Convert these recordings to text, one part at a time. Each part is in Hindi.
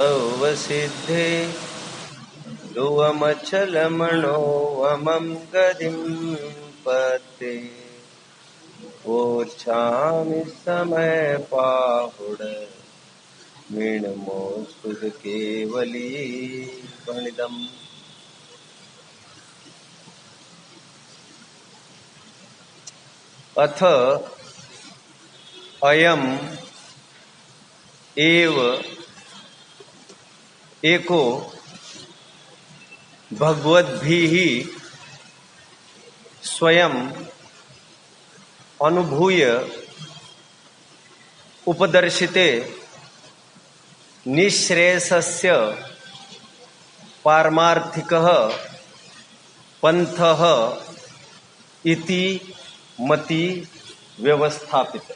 सिद्धे ध्रुवमचलमणोऽमं गतिं पते वोच्छामि समयपाहुड मीनमोऽस्तु केवली वनिदम्। अथ अयम एव एको भगवद्भिः स्वयं अनुभूय उपदर्शिते निःश्रेयसस्य पारमार्थिकः पंथः इति मति व्यवस्थापित।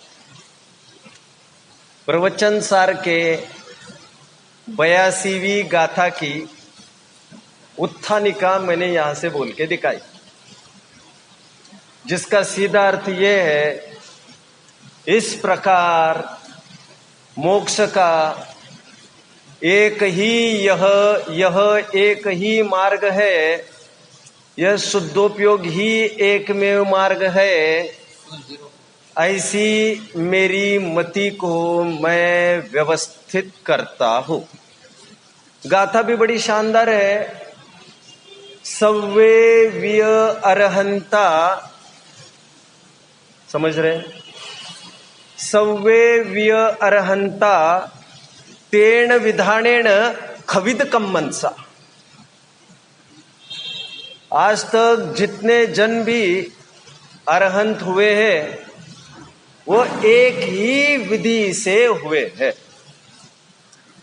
प्रवचन सार के 82वीं गाथा की उत्थानिका मैंने यहां से बोल के दिखाई, जिसका सीधा अर्थ ये है, इस प्रकार मोक्ष का एक ही यह एक ही मार्ग है, यह शुद्धोपयोग ही एकमेव मार्ग है। ऐसी मेरी मति को मैं व्यवस्थित करता हूं। गाथा भी बड़ी शानदार है। सव्वे व्य अरहंता, समझ रहे? सव्वे व्य अरहंता तेन विधानेन खविदकम मनसा। आज तक जितने जन भी अरहंत हुए हैं वो एक ही विधि से हुए हैं।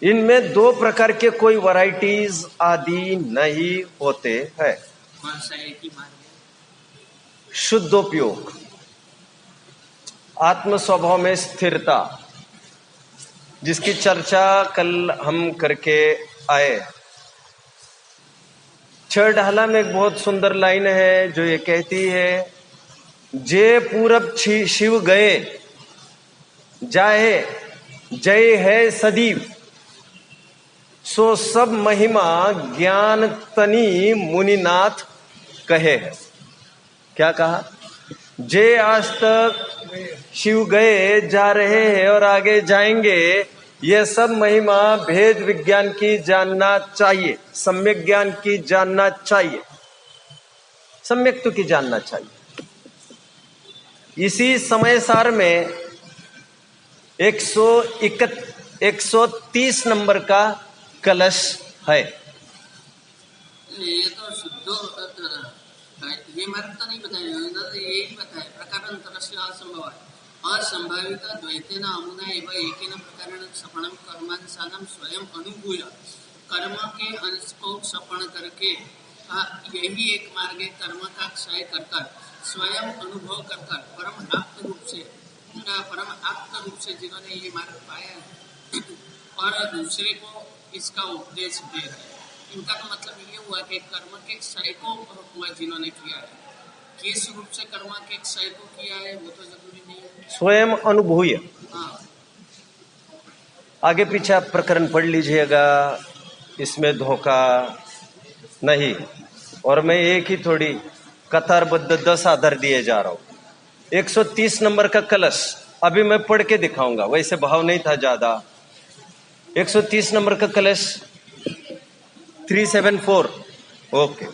इनमें 2 प्रकार के कोई वैरायटीज आदि नहीं होते हैं। कौन सा एक ही मार्ग? शुद्धोपयोग, आत्म स्वभाव में स्थिरता, जिसकी चर्चा कल हम करके आए। 6 ढाला में एक बहुत सुंदर लाइन है जो ये कहती है, जे पूरब शिव गए जाए जय है सदीव, सो सब महिमा ज्ञान तनी मुनिनाथ कहे है। क्या कहा? जे आज तक शिव गए जा रहे हैं और आगे जाएंगे, यह सब महिमा भेद विज्ञान की जानना चाहिए, सम्यक ज्ञान की जानना चाहिए, सम्यक तो की जानना चाहिए। इसी समय सार में 130 नंबर का कलश है। ये तो शुद्ध ये मार्ग तो नहीं बताया, यही बताया प्रकारांतर से असंभव है। असंभावित द्वैतेन अमुना एवं एकेन प्रकारेण सपणम कर्मांसानम स्वयं अनुभूय कर्म के अंश को सपण करके यही एक मार्ग है। कर्म का क्षय कर स्वयं अनुभव कर परम आप्त रूप से जिन्होंने ये मार्ग पाया है और दूसरे को इसका उपदेश दे रहे हैं, इनका तो मतलब ये हुआ कि कर्म के क्षय को जिन्होंने किया है, किस रूप से कर्म के क्षय को किया है वो तो जरूरी नहीं है। स्वयं अनुभूय। हाँ, आगे पीछे आप प्रकरण पढ़ लीजिएगा, इसमें धोखा नहीं। और मैं एक ही थोड़ी कतारबद्ध 10 आधार दिए जा रहा हूं। 130 नंबर का कलश अभी मैं पढ़ के दिखाऊंगा, वैसे भाव नहीं था ज्यादा। 130 नंबर का कलश 374। ओके,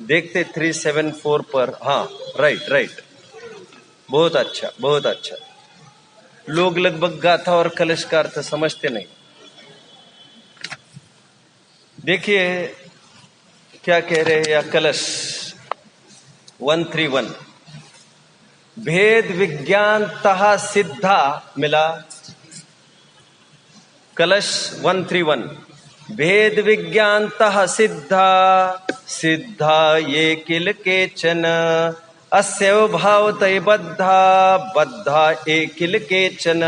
देखते 374 पर। हाँ, राइट, बहुत अच्छा, बहुत अच्छा। लोग लगभग गाथा और कलश का अर्थ समझते नहीं। देखिए क्या कह रहे हैं या कलश 131, भेद विज्ञान तः सिद्धा मिला। कलश 131, भेद विज्ञान तः सिद्धा सिद्धा ये किल केचन अस्यव भावतय बद्धा बद्धा एक किल केचन।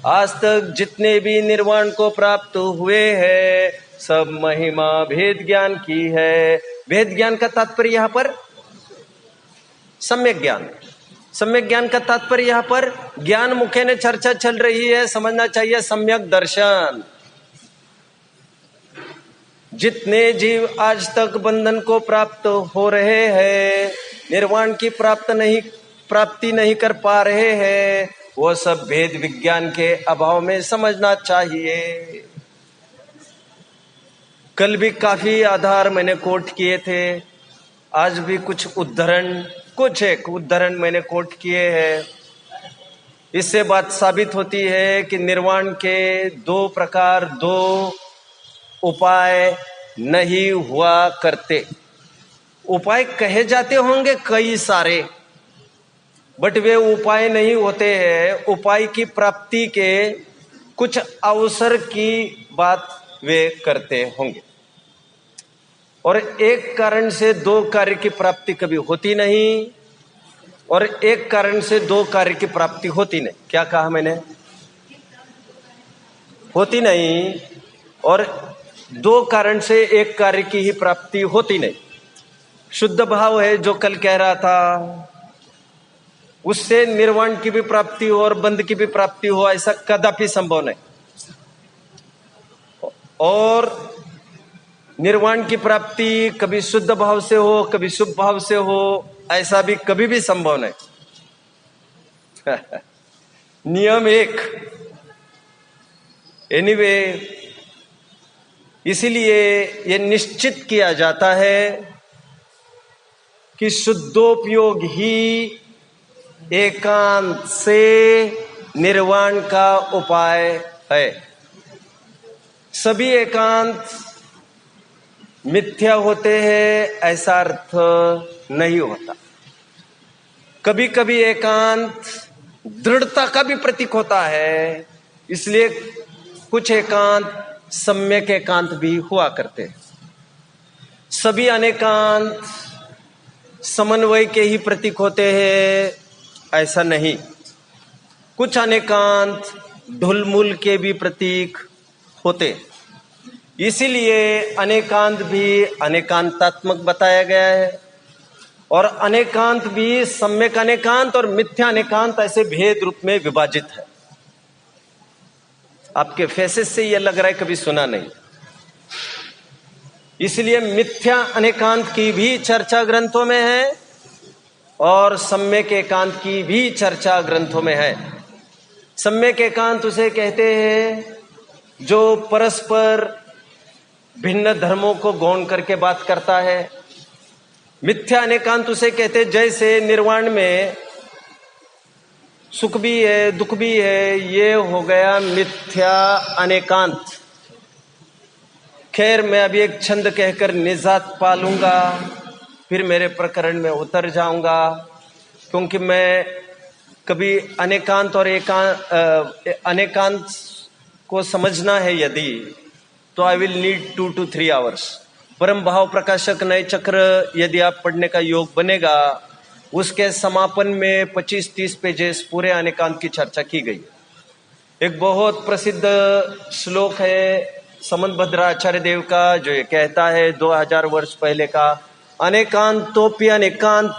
आज तक जितने भी निर्वाण को प्राप्त हुए हैं सब महिमा भेद ज्ञान की है। भेद ज्ञान का तात्पर्य यहां पर सम्यक ज्ञान। सम्यक ज्ञान का तात्पर्य यहाँ पर ज्ञान मुखे ने चर्चा चल रही है, समझना चाहिए सम्यक दर्शन। जितने जीव आज तक बंधन को प्राप्त हो रहे हैं, निर्वाण की प्राप्ति नहीं कर पा रहे हैं, वो सब भेद विज्ञान के अभाव में समझना चाहिए। कल भी काफी आधार मैंने कोट किए थे, आज भी कुछ एक उद्धरण मैंने कोट किए हैं। इससे बात साबित होती है कि निर्वाण के दो उपाय नहीं हुआ करते। उपाय कहे जाते होंगे कई सारे, बट वे उपाय नहीं होते हैं। उपाय की प्राप्ति के कुछ अवसर की बात वे करते होंगे, और एक कारण से दो कार्य की प्राप्ति कभी होती नहीं, और एक कारण से दो कार्य की प्राप्ति होती नहीं। क्या कहा मैंने? होती नहीं, और दो कारण से एक कार्य की ही प्राप्ति होती नहीं। शुद्ध भाव है जो कल कह रहा था, उससे निर्वाण की भी प्राप्ति हो और बंध की भी प्राप्ति हो, ऐसा कदापि संभव नहीं। और निर्वाण की प्राप्ति कभी शुद्ध भाव से हो, कभी शुभ भाव से हो, ऐसा भी कभी भी संभव नहीं। नियम एक। एनीवे, इसीलिए यह निश्चित किया जाता है कि शुद्धोपयोग ही एकांत से निर्वाण का उपाय है। सभी एकांत मिथ्या होते हैं ऐसा अर्थ नहीं होता। कभी कभी एकांत दृढ़ता का भी प्रतीक होता है, इसलिए कुछ एकांत सम्यक एकांत भी हुआ करते हैं। सभी अनेकांत समन्वय के ही प्रतीक होते हैं ऐसा नहीं। कुछ अनेकांत ढुलमुल के भी प्रतीक होते, इसीलिए अनेकांत भी अनेकांतात्मक बताया गया है, और अनेकांत भी सम्यक अनेकांत और मिथ्या अनेकांत ऐसे भेद रूप में विभाजित है। आपके फेसेस से यह लग रहा है कभी सुना नहीं। इसलिए मिथ्या अनेकांत की भी चर्चा ग्रंथों में है और सम्यक एकांत की भी चर्चा ग्रंथों में है। सम्यक एकांत उसे कहते हैं जो परस्पर भिन्न धर्मों को गौण करके बात करता है। मिथ्या अनेकांत उसे कहते हैं जैसे निर्वाण में सुख भी है दुख भी है, ये हो गया मिथ्या अनेकांत। खैर, मैं अभी एक छंद कहकर निजात पालूंगा, फिर मेरे प्रकरण में उतर जाऊंगा, क्योंकि मैं कभी अनेकांत और अनेकांत को समझना है यदि, तो I will need 2 to 3 hours। परम भाव प्रकाशक नए चक्र यदि आप पढ़ने का योग बनेगा, उसके समापन में 25-30 पेजेस पूरे अनेकांत की चर्चा की गई। एक बहुत प्रसिद्ध श्लोक है समंतभद्र आचार्य देव का, जो ये कहता है 2000 वर्ष पहले का, अनेकांतोपि अनेकांत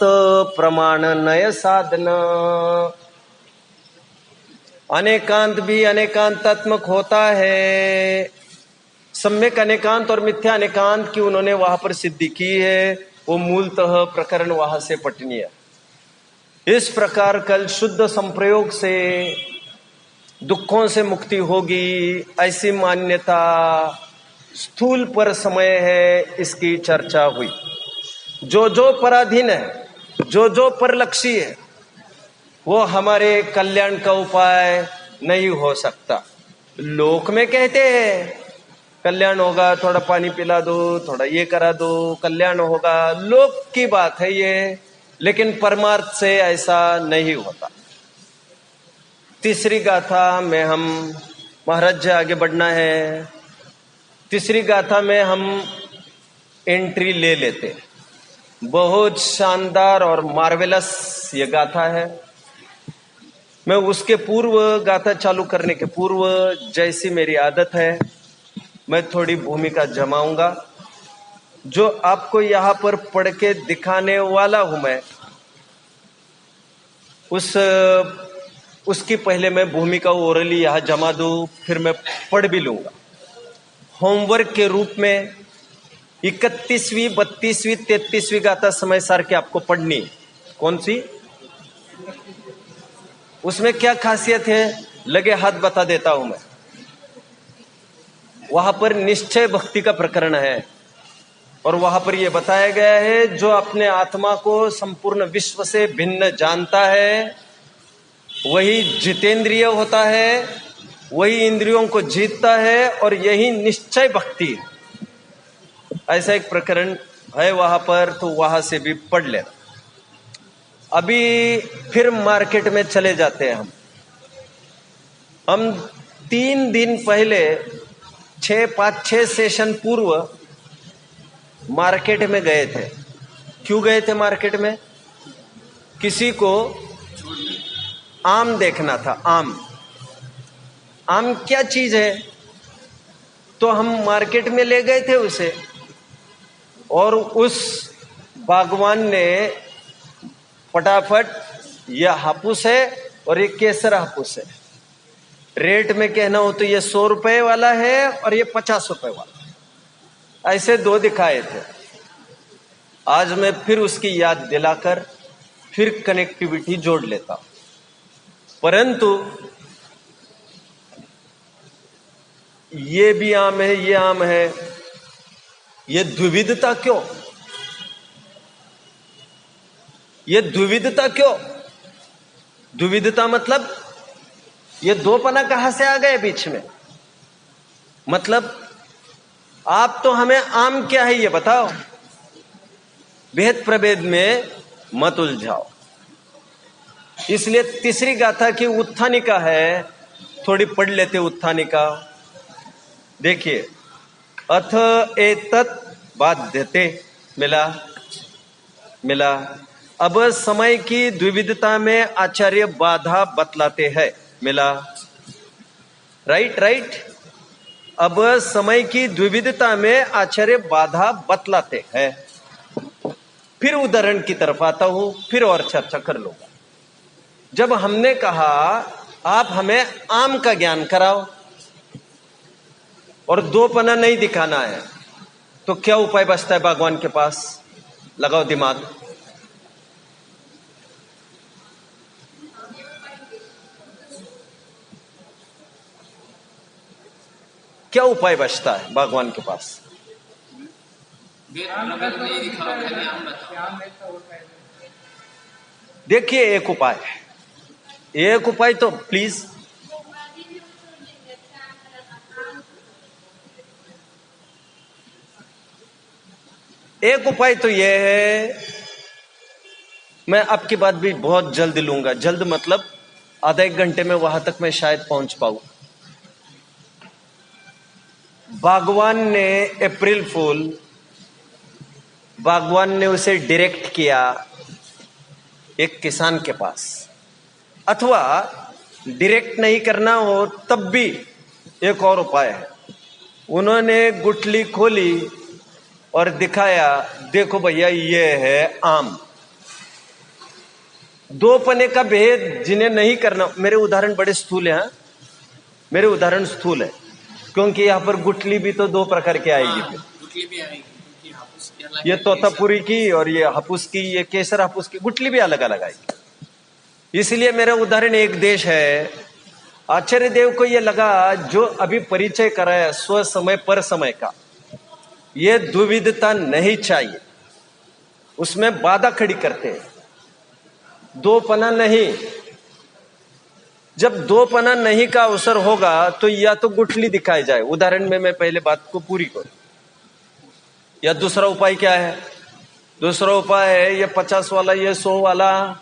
प्रमाण नय साधन। अनेकांत भी अनेकांतात्मक होता है। सम्यक अनेकांत और मिथ्या अनेकांत की उन्होंने वहां पर सिद्धि की है, वो मूलतः प्रकरण वहां से पठनीय। इस प्रकार कल शुद्ध संप्रयोग से दुखों से मुक्ति होगी, ऐसी मान्यता स्थूल पर समय है, इसकी चर्चा हुई। जो जो पराधीन है, जो जो परलक्षी है, वो हमारे कल्याण का उपाय नहीं हो सकता। लोक में कहते हैं कल्याण होगा, थोड़ा पानी पिला दो, थोड़ा ये करा दो, कल्याण होगा। लोक की बात है ये, लेकिन परमार्थ से ऐसा नहीं होता। तीसरी गाथा में हम महाराज जी आगे बढ़ना है। तीसरी गाथा में हम एंट्री ले लेते। बहुत शानदार और मार्वेलस ये गाथा है। मैं उसके पूर्व, गाथा चालू करने के पूर्व, जैसी मेरी आदत है, मैं थोड़ी भूमिका जमाऊंगा जो आपको यहां पर पढ़ के दिखाने वाला हूं मैं। उसकी पहले मैं भूमिका ओरली यहाँ जमा दूँ, फिर मैं पढ़ भी लूँगा। होमवर्क के रूप में 31वीं, 32वीं, 33वीं गाथा समय सार के आपको पढ़नी है। कौन सी? उसमें क्या खासियत है, लगे हाथ बता देता हूं मैं। वहां पर निश्चय भक्ति का प्रकरण है और वहां पर यह बताया गया है, जो अपने आत्मा को संपूर्ण विश्व से भिन्न जानता है वही जितेंद्रिय होता है, वही इंद्रियों को जीतता है, और यही निश्चय भक्ति है। ऐसा एक प्रकरण है वहां पर, तो वहां से भी पढ़ लेना। अभी फिर मार्केट में चले जाते हैं हम 3 दिन पहले 5-6 सेशन पूर्व मार्केट में गए थे। क्यों गए थे मार्केट में? किसी को आम देखना था। आम क्या चीज है, तो हम मार्केट में ले गए थे उसे, और उस बागवान ने फटाफट, यह हापुस है और ये केसर हापुस है, रेट में कहना हो तो ये 100 रुपए वाला है और ये 50 रुपए वाला, ऐसे 2 दिखाए थे। आज मैं फिर उसकी याद दिलाकर फिर कनेक्टिविटी जोड़ लेता हूं। परंतु ये भी आम है, ये आम है, ये द्विविधता क्यों? ये द्विविधता क्यों? द्विविधता मतलब ये 2पना कहां से आ गए बीच में? मतलब आप तो हमें आम क्या है ये बताओ, भेद प्रभेद में मत उलझाओ। इसलिए तीसरी गाथा की उत्थानिका है, थोड़ी पढ़ लेते उत्थानिका। देखिए, अथ एतत् बाध्यते, मिला। अब समय की द्विविधता में आचार्य बाधा बतलाते हैं, मिला। राइट। अब समय की द्विविधता में आचार्य बाधा बतलाते हैं। फिर उदाहरण की तरफ आता हूं, फिर और चर्चा कर लूंगा। जब हमने कहा आप हमें आम का ज्ञान कराओ और 2पना नहीं दिखाना है, तो क्या उपाय बचता है भगवान के पास? लगाओ दिमाग। क्या उपाय बचता है भगवान के पास? देखिए, एक उपाय तो प्लीज, एक उपाय तो यह है, मैं आपकी बात भी बहुत जल्द लूंगा। जल्द मतलब आधा 1 घंटे में वहां तक मैं शायद पहुंच पाऊं। बागवान ने अप्रैल फूल, बागवान ने उसे डायरेक्ट किया एक किसान के पास, अथवा डायरेक्ट नहीं करना हो तब भी एक और उपाय है। उन्होंने गुठली खोली और दिखाया, देखो भैया ये है आम। 2पने का भेद जिन्हें नहीं करना, मेरे उदाहरण बड़े स्थूल हैं, मेरे उदाहरण स्थूल है, क्योंकि यहां पर गुठली भी तो 2 प्रकार की आएगी। गुठली भी आएगी, ये तोतापुरी की और ये हापुस की, ये केसर हापुस की, गुठली भी अलग अलग आएगी। इसलिए मेरा उदाहरण एक देश है। आचार्य देव को यह लगा, जो अभी परिचय कराया स्व समय पर समय का, ये द्विविधता नहीं चाहिए, उसमें बाधा खड़ी करते हैं। 2पना नहीं, जब 2पना नहीं का अवसर होगा तो या तो गुठली दिखाई जाए, उदाहरण में मैं पहले बात को पूरी करूं। या दूसरा उपाय क्या है? दूसरा उपाय है ये 50 वाला, ये 100 वाला।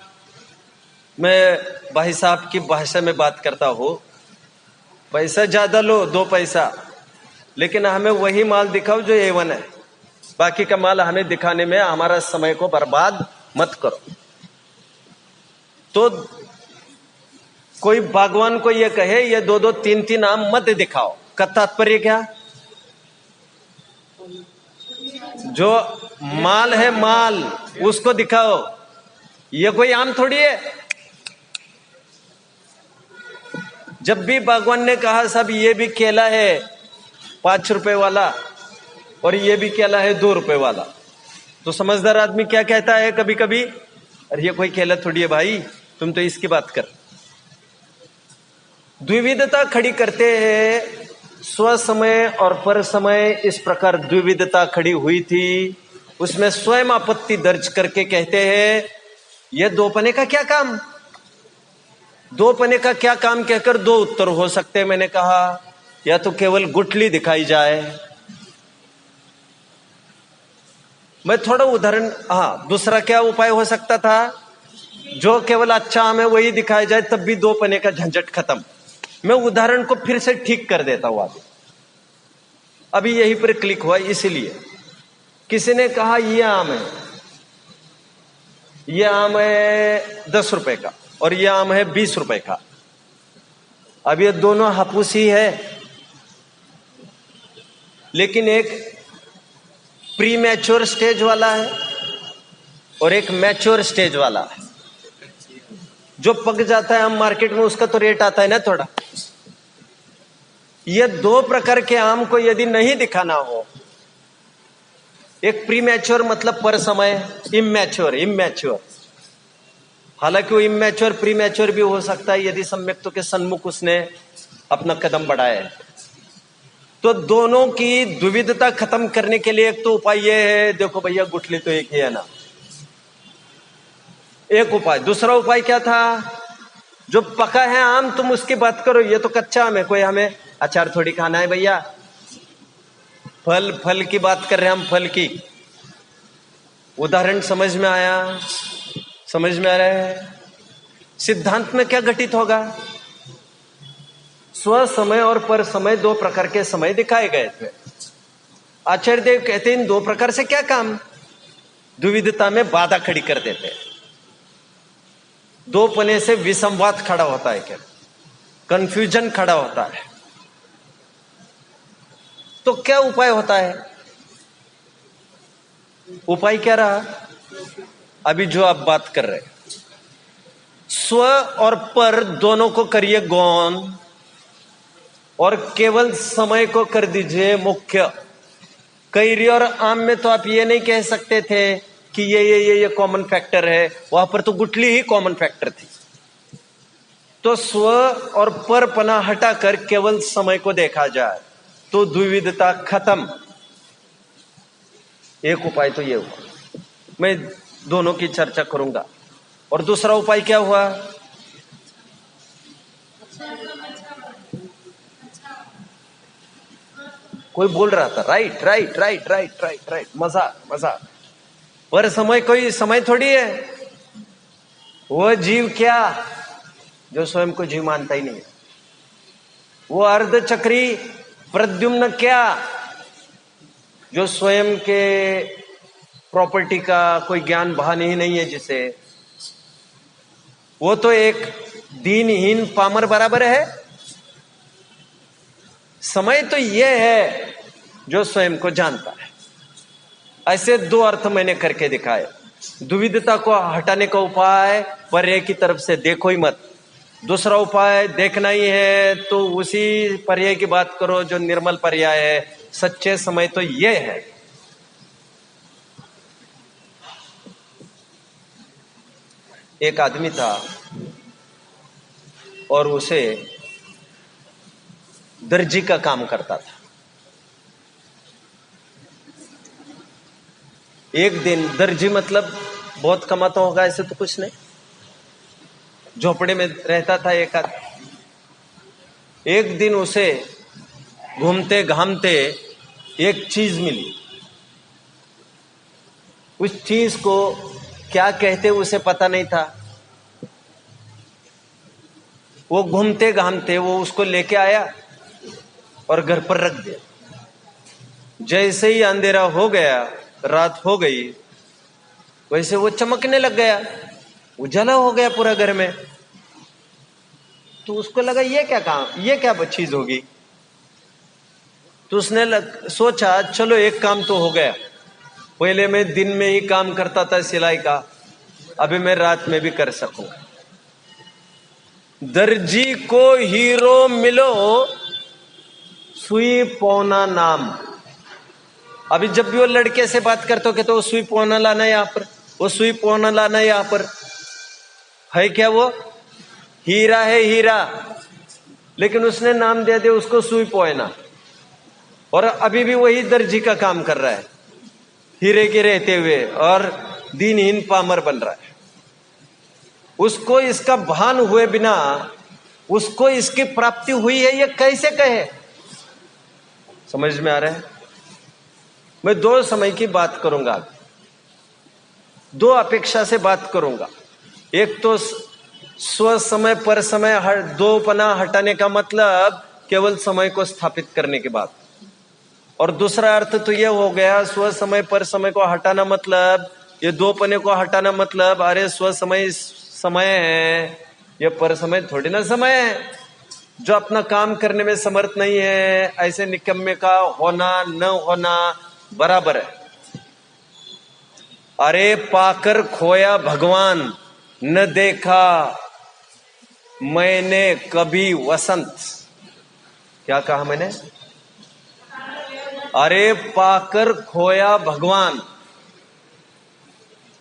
मैं भाई साहब की भाषा में बात करता हूं, पैसा ज्यादा लो, 2 पैसा, लेकिन हमें वही माल दिखाओ जो A1 है। बाकी का माल हमें दिखाने में हमारा समय को बर्बाद मत करो। तो कोई बागवान को यह कहे ये 2-2, 3-3 आम मत दिखाओ, का तात्पर्य क्या? जो माल है माल उसको दिखाओ, ये कोई आम थोड़ी है। जब भी भगवान ने कहा साहब ये भी केला है 5 रुपए वाला और ये भी केला है 2 रुपए वाला, तो समझदार आदमी क्या कहता है कभी कभी, अरे ये कोई केला थोड़ी है भाई, तुम तो इसकी बात कर। द्विविधता खड़ी करते हैं। स्व समय और पर समय इस प्रकार द्विविधता खड़ी हुई थी, उसमें स्वयं आपत्ति दर्ज करके कहते हैं यह दोपने का क्या काम, दोपने का क्या काम कहकर 2 उत्तर हो सकते हैं। मैंने कहा या तो केवल गुठली दिखाई जाए, मैं थोड़ा उदाहरण, हाँ दूसरा क्या उपाय हो सकता था, जो केवल अच्छा आम है वही दिखाया जाए तब भी दोपने का झंझट खत्म। मैं उदाहरण को फिर से ठीक कर देता हूं। अभी यहीं पर क्लिक हुआ, इसीलिए किसी ने कहा ये आम है, ये आम है 10 रुपए का और ये आम है 20 रुपए का। अब ये दोनों हापुस ही है, लेकिन एक प्री मैच्योर स्टेज वाला है और एक मैच्योर स्टेज वाला है। जो पक जाता है आम मार्केट में उसका तो रेट आता है ना थोड़ा। ये 2 प्रकार के आम को यदि नहीं दिखाना हो, एक प्री मैच्योर मतलब पर समय, इमैच्योर, हालांकि वो इमैच्योर प्री मैच्योर भी हो सकता है यदि सम्यक्तों के सन्मुख उसने अपना कदम बढ़ाया है। तो दोनों की द्विविधता खत्म करने के लिए एक तो उपाय ये है, देखो भैया गुठली तो एक ही है ना, एक उपाय। दूसरा उपाय क्या था, जो पका है आम तुम उसकी बात करो, ये तो कच्चा आम है, कोई हमें अचार थोड़ी खाना है भैया। फल की बात कर रहे हैं हम, फल की। उदाहरण समझ में आया, समझ में आ रहा है। सिद्धांत में क्या घटित होगा, स्व समय और पर समय 2 प्रकार के समय दिखाए गए थे। आचार्य देव कहते हैं इन 2 प्रकार से क्या काम, द्विविधता में बाधा खड़ी कर देते हैं। 2 पने से विसंवाद खड़ा होता है, क्या कंफ्यूजन खड़ा होता है। तो क्या उपाय होता है, उपाय क्या रहा, अभी जो आप बात कर रहे हैं, स्व और पर दोनों को करिए गौण और केवल समय को कर दीजिए मुख्य। कैरी और आम में तो आप ये नहीं कह सकते थे कि ये कॉमन फैक्टर है, वहां पर तो गुठली ही कॉमन फैक्टर थी। तो स्व और पर पना हटाकर केवल समय को देखा जाए तो द्विविधता खत्म। एक उपाय तो ये हुआ, मैं दोनों की चर्चा करूंगा। और दूसरा उपाय क्या हुआ, कोई बोल रहा था राइट, मजाक। पर समय कोई समय थोड़ी है, वो जीव क्या जो स्वयं को जीव मानता ही नहीं है, वो अर्धचक्री प्रद्युम्न क्या जो स्वयं के प्रॉपर्टी का कोई ज्ञान भान ही नहीं है जिसे, वो तो एक दीनहीन पामर बराबर है। समय तो ये है जो स्वयं को जानता है। ऐसे 2 अर्थ मैंने करके दिखाए। द्विविधता को हटाने का उपाय पर्याय की तरफ से देखो ही मत। दूसरा उपाय देखना ही है तो उसी पर्याय की बात करो जो निर्मल पर्याय है, सच्चे समय तो ये है। एक आदमी था और उसे दर्जी का काम करता था। एक दिन, दर्जी मतलब बहुत कमाता होगा, ऐसे तो कुछ नहीं, झोपड़े में रहता था एक आदमी। एक दिन उसे घूमते घामते एक चीज मिली। उस चीज को क्या कहते उसे पता नहीं था। वो घूमते घामते वो उसको लेके आया और घर पर रख दिया। जैसे ही अंधेरा हो गया, रात हो गई, वैसे वो चमकने लग गया, उजाला हो गया पूरा घर में। तो उसको लगा ये क्या काम, ये क्या चीज होगी। तो उसने सोचा चलो एक काम तो हो गया, पहले मैं दिन में ही काम करता था सिलाई का, अभी मैं रात में भी कर सकूंगा। दर्जी को हीरो मिलो सुई पौना नाम। अभी जब भी वो लड़के से बात करते हो कहते वो सुई पौना लाना यहां पर, वो सुई पौना लाना यहां पर। है क्या वो? हीरा है हीरा, लेकिन उसने नाम दे दिया उसको सुई पोयना। और अभी भी वही दर्जी का काम कर रहा है हीरे के रहते हुए, और दीनहीन पामर बन रहा है। उसको इसका भान हुए बिना उसको इसकी प्राप्ति हुई है, ये कैसे कहे? समझ में आ रहा है? मैं दो समय की बात करूंगा, दो अपेक्षा से बात करूंगा। एक तो स्व समय पर समय दो पना हटाने का मतलब केवल समय को स्थापित करने के बाद, और दूसरा अर्थ तो यह हो गया स्व समय पर समय को हटाना मतलब, ये दो पने को हटाना मतलब अरे स्व समय समय है, ये पर समय थोड़ी ना समय है। जो अपना काम करने में समर्थ नहीं है ऐसे निकम्मे का होना न होना बराबर है। अरे पाकर खोया भगवान न देखा मैंने कभी वसंत। क्या कहा मैंने? अरे पाकर खोया भगवान,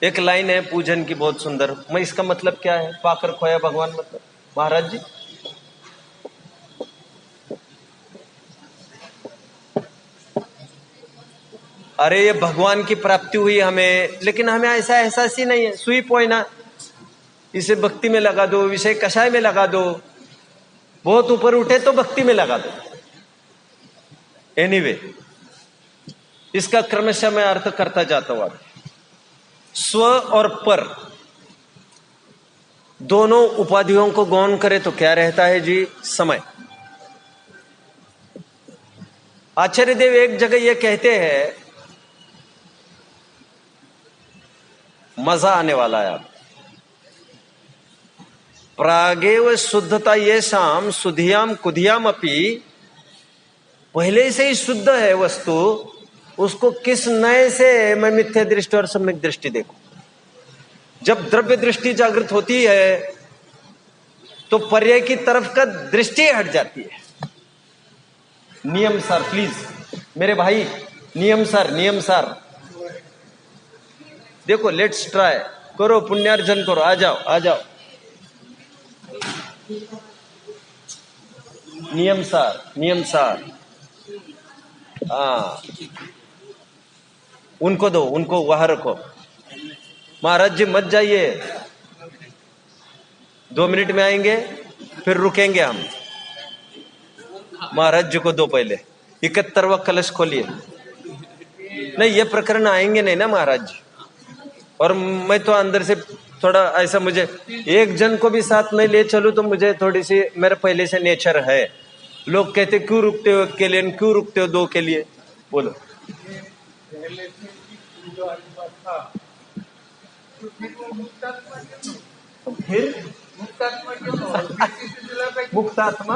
एक लाइन है पूजन की बहुत सुंदर। मैं इसका मतलब क्या है पाकर खोया भगवान मतलब? महाराज जी अरे ये भगवान की प्राप्ति हुई हमें, लेकिन हमें ऐसा एहसास ही नहीं है। सुई पोयना, इसे भक्ति में लगा दो, विषय कषाय में लगा दो, बहुत ऊपर उठे तो भक्ति में लगा दो। एनीवे इसका क्रमशः मैं अर्थ करता जाता हूं। स्व और पर दोनों उपाधियों को गौण करे तो क्या रहता है जी? समय। आचार्य देव एक जगह ये कहते हैं, मजा आने वाला है। आप प्रागेव शुद्धता ये शाम सुधियाम कुधियाम अपी, पहले से ही शुद्ध है वस्तु, उसको किस नए से मैं मिथ्या दृष्टि और सम्यक दृष्टि देखूं? जब द्रव्य दृष्टि जागृत होती है तो पर्याय की तरफ का दृष्टि हट जाती है। नियम सर प्लीज मेरे भाई, नियम सर देखो, लेट्स ट्राई करो, पुण्यार्जन करो, आ जाओ। नियम सार हाँ, उनको दो, उनको वहां रखो। महाराज जी मत जाइए, 2 मिनट में आएंगे फिर रुकेंगे हम। महाराज जी को दो पहले, 71वां कलश खोलिए। नहीं ये प्रकरण आएंगे नहीं ना महाराज जी, और मैं तो अंदर से थोड़ा ऐसा, मुझे एक जन को भी साथ में ले चलूं तो मुझे थोड़ी सी, मेरा पहले से नेचर है। लोग कहते क्यों रुकते हो एक के लिए, क्यों रुकते हो 2 के लिए? बोलो। फिर मुक्तात्मा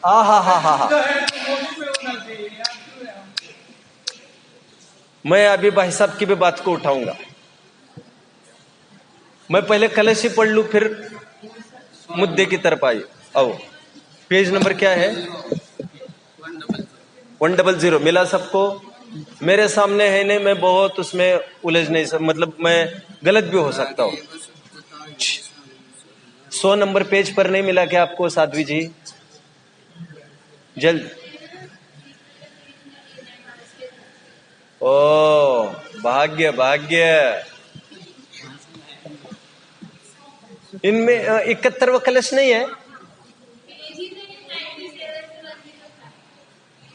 हा। मैं अभी भाई साहब की भी बात को उठाऊंगा। मैं पहले कलश ही पढ़ लूं फिर मुद्दे की तरफ आई। आओ, पेज नंबर क्या है? 100 मिला सबको? मेरे सामने है नहीं, मैं बहुत उसमें उलझ नहीं सकता, मतलब मैं गलत भी हो सकता हूँ। 100 नंबर पेज पर नहीं मिला क्या आपको साध्वी जी? जल्द। ओ भाग्य, इनमें 71वां कलश नहीं है?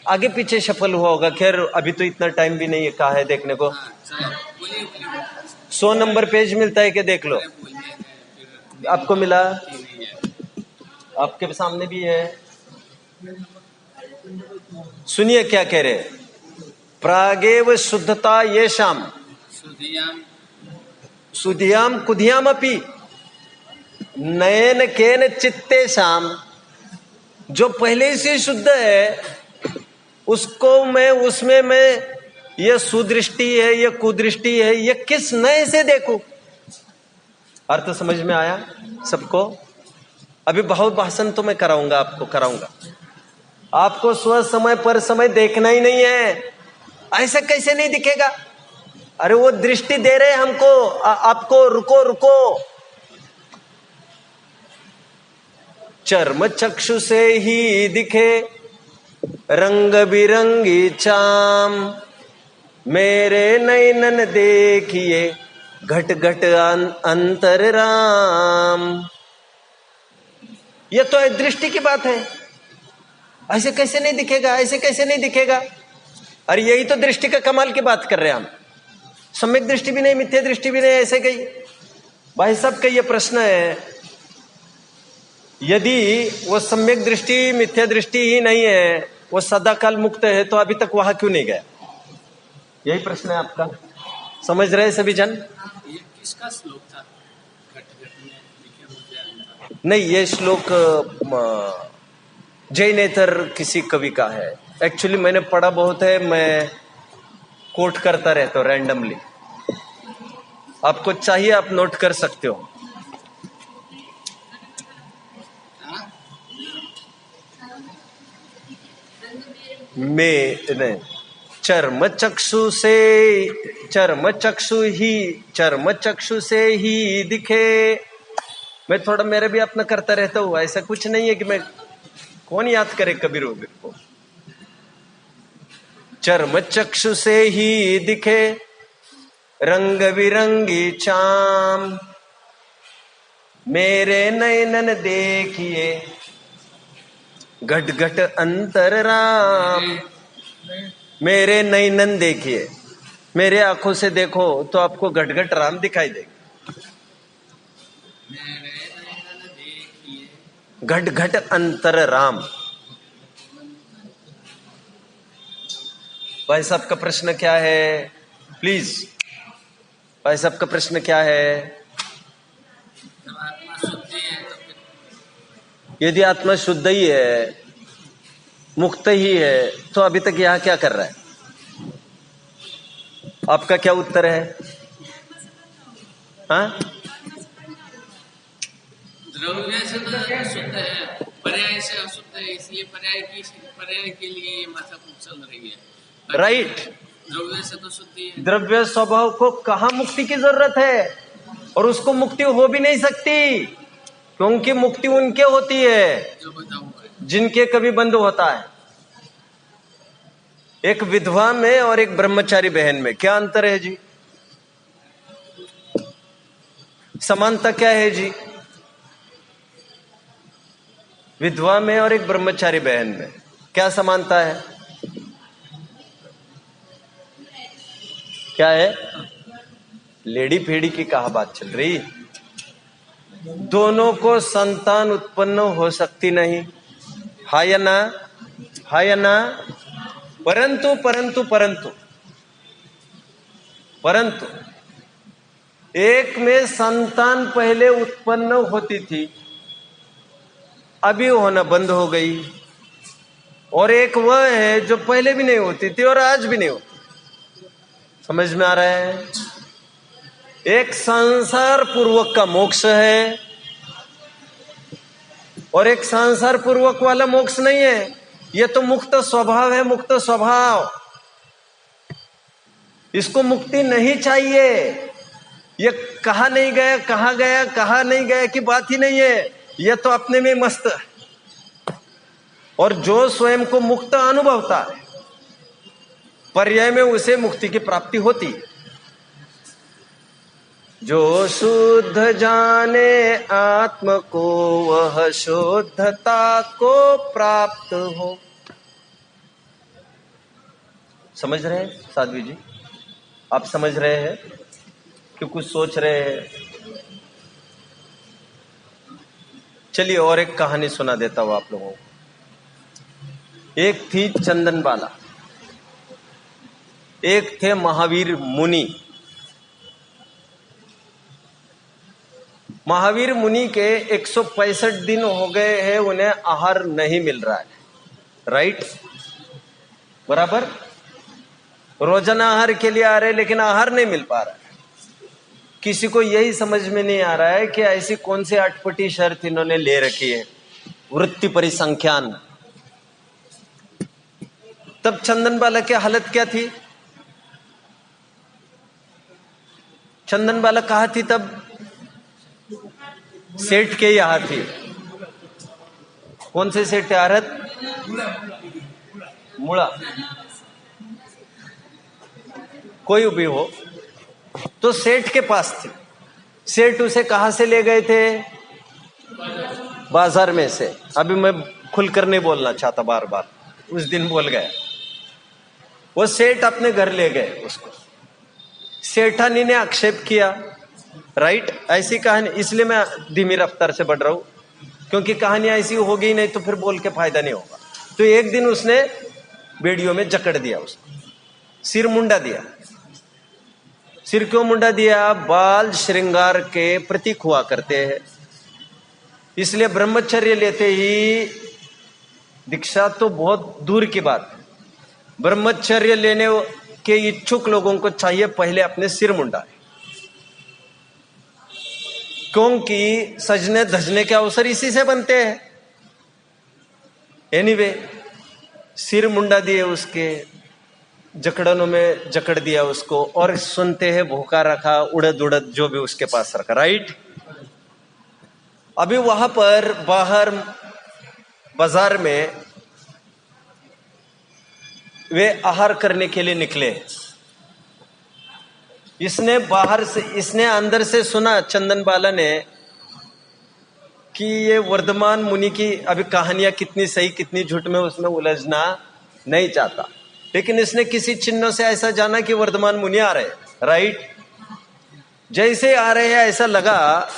आगे पीछे सफल हुआ होगा। खैर अभी तो इतना टाइम भी नहीं है, कहा है देखने को। 100 नंबर पेज मिलता है कि देख लो। आपको मिला? आपके सामने भी है। सुनिए क्या कह रहे। प्रागेव शुद्धता ये शाम सुधियाम कुधियाम अपी नयन केन चित्ते शाम। जो पहले से शुद्ध है उसको मैं, उसमें मैं ये सुदृष्टि है, ये कुदृष्टि है, ये किस नए से देखूं? अर्थ समझ में आया सबको? अभी बहुत भाषण तो मैं कराऊंगा, आपको कराऊंगा। आपको स्व समय पर समय देखना ही नहीं है। ऐसा कैसे नहीं दिखेगा? अरे वो दृष्टि दे रहे हमको, आपको, रुको रुको। चर्म चक्षु से ही दिखे रंग बिरंगी चाम, मेरे नयनन देखिए घट घट अंतर राम। ये तो एक दृष्टि की बात है। ऐसे कैसे नहीं दिखेगा, ऐसे कैसे नहीं दिखेगा? अरे यही तो दृष्टि का कमाल की बात कर रहे हैं हम। सम्यक दृष्टि भी नहीं, मिथ्या दृष्टि भी नहीं, ऐसे कही। भाई साहब का ये प्रश्न है, यदि वो सम्यक दृष्टि मिथ्या दृष्टि ही नहीं है, वो सदाकाल मुक्त है, तो अभी तक वहां क्यों नहीं गया? यही प्रश्न है आपका। समझ रहे सभी जन? ये किसका श्लोक था? घट घट में लिखे मुझे नहीं, ये श्लोक जैनेतर किसी कवि का है। एक्चुअली मैंने पढ़ा बहुत है, मैं कोट करता रहता हूँ रैंडमली। आपको चाहिए आप नोट कर सकते हो। नहीं, चर्म चक्षु से ही दिखे। मैं थोड़ा मेरे भी अपना करता रहता हूँ, ऐसा कुछ नहीं है कि मैं, कौन याद करे कबीर को। चर्म चक्षु से ही दिखे रंग बिरंगी चाम, मेरे नयनन देखिए घट घट अंतर राम। मेरे नयनन देखिए, मेरे आंखों से देखो तो आपको घट घट राम दिखाई देगा। घट घट अंतर राम। भाई साहब का प्रश्न क्या है? प्लीज, भाई साहब का प्रश्न क्या है? यदि आत्मा शुद्ध ही है, मुक्त ही है, तो अभी तक यहां क्या कर रहा है? आपका क्या उत्तर है? हाँ, द्रव्य से तो शुद्ध है, पर्याय से अशुद्ध है, इसलिए पर्याय के लिए माथा चल रही है। राइट। द्रव्य से तो शुद्धि है। द्रव्य स्वभाव को कहाँ मुक्ति की जरूरत है? और उसको मुक्ति हो भी नहीं सकती, क्योंकि मुक्ति उनके होती है जो बता हुआ है, जिनके कभी बंद होता है। एक विधवा में और एक ब्रह्मचारी बहन में क्या अंतर है जी? समानता क्या है जी? विधवा में और एक ब्रह्मचारी बहन में क्या समानता है? क्या है? लेडी फेड़ी की कहा बात चल रही। दोनों को संतान उत्पन्न हो सकती नहीं, हा या ना? हा या ना? परंतु परंतु परंतु परंतु एक में संतान पहले उत्पन्न होती थी, अभी होना बंद हो गई, और एक वह है जो पहले भी नहीं होती थी और आज भी नहीं होती। समझ में आ रहा है? एक संसार पूर्वक का मोक्ष है और एक संसार पूर्वक वाला मोक्ष नहीं है। यह तो मुक्त स्वभाव है, मुक्त स्वभाव। इसको मुक्ति नहीं चाहिए। ये कहा नहीं गया, कहा गया, कहा नहीं गया की बात ही नहीं है। यह तो अपने में मस्त है। और जो स्वयं को मुक्त अनुभवता है, पर्याय में उसे मुक्ति की प्राप्ति होती है। जो शुद्ध जाने आत्म को, वह शुद्धता को प्राप्त हो। समझ रहे हैं साध्वी जी? आप समझ रहे हैं कि कुछ सोच रहे हैं? चलिए और एक कहानी सुना देता हूं आप लोगों को। एक थी चंदन बाला, एक थे महावीर मुनि। महावीर मुनि के 165 दिन हो गए हैं, उन्हें आहार नहीं मिल रहा है। राइट? बराबर? रोजाना आहार के लिए आ रहे, लेकिन आहार नहीं मिल पा रहा है। किसी को यही समझ में नहीं आ रहा है कि ऐसी कौन सी अटपटी शर्त इन्होंने ले रखी है, वृत्ति परिसंख्यान। तब चंदन बाला की हालत क्या थी? चंदन बाला कहाँ थी तब? सेठ के यहां थी। कौन से सेठ? आरत मुड़ा, कोई भी हो, तो सेठ के पास थी। सेठ उसे कहां से ले गए थे? बाजार में से। अभी मैं खुलकर नहीं बोलना चाहता, बार बार उस दिन बोल गया। वो सेठ अपने घर ले गए उसको। सेठानी ने आक्षेप किया, राइट? ऐसी कहानी, इसलिए मैं धीमी रफ्तार से बढ़ रहा हूं, क्योंकि कहानी ऐसी होगी नहीं तो फिर बोल के फायदा नहीं होगा। तो एक दिन उसने वीडियो में जकड़ दिया, उसको सिर मुंडा दिया। सिर क्यों मुंडा दिया? बाल श्रृंगार के प्रतीक हुआ करते हैं, इसलिए ब्रह्मचर्य लेते ही दीक्षा तो बहुत दूर की बात है। ब्रह्मचर्य लेने के इच्छुक लोगों को चाहिए पहले अपने सिर मुंडा, क्योंकि सजने धजने के अवसर इसी से बनते हैं। एनीवे, सिर मुंडा दिए उसके, जकड़नों में जकड़ दिया उसको, और सुनते हैं भूखा रखा, उड़द उड़द जो भी उसके पास रखा, राइट? अभी वहां पर बाहर बाजार में वे आहार करने के लिए निकले। इसने बाहर से, इसने अंदर से सुना चंदन बाला ने कि ये वर्धमान मुनि की अभी कहानियां कितनी सही कितनी झूठ में उसमें उलझना नहीं चाहता, लेकिन इसने किसी चिन्हों से ऐसा जाना कि वर्धमान मुनि आ रहे, राइट? जैसे आ रहे हैं ऐसा लगा,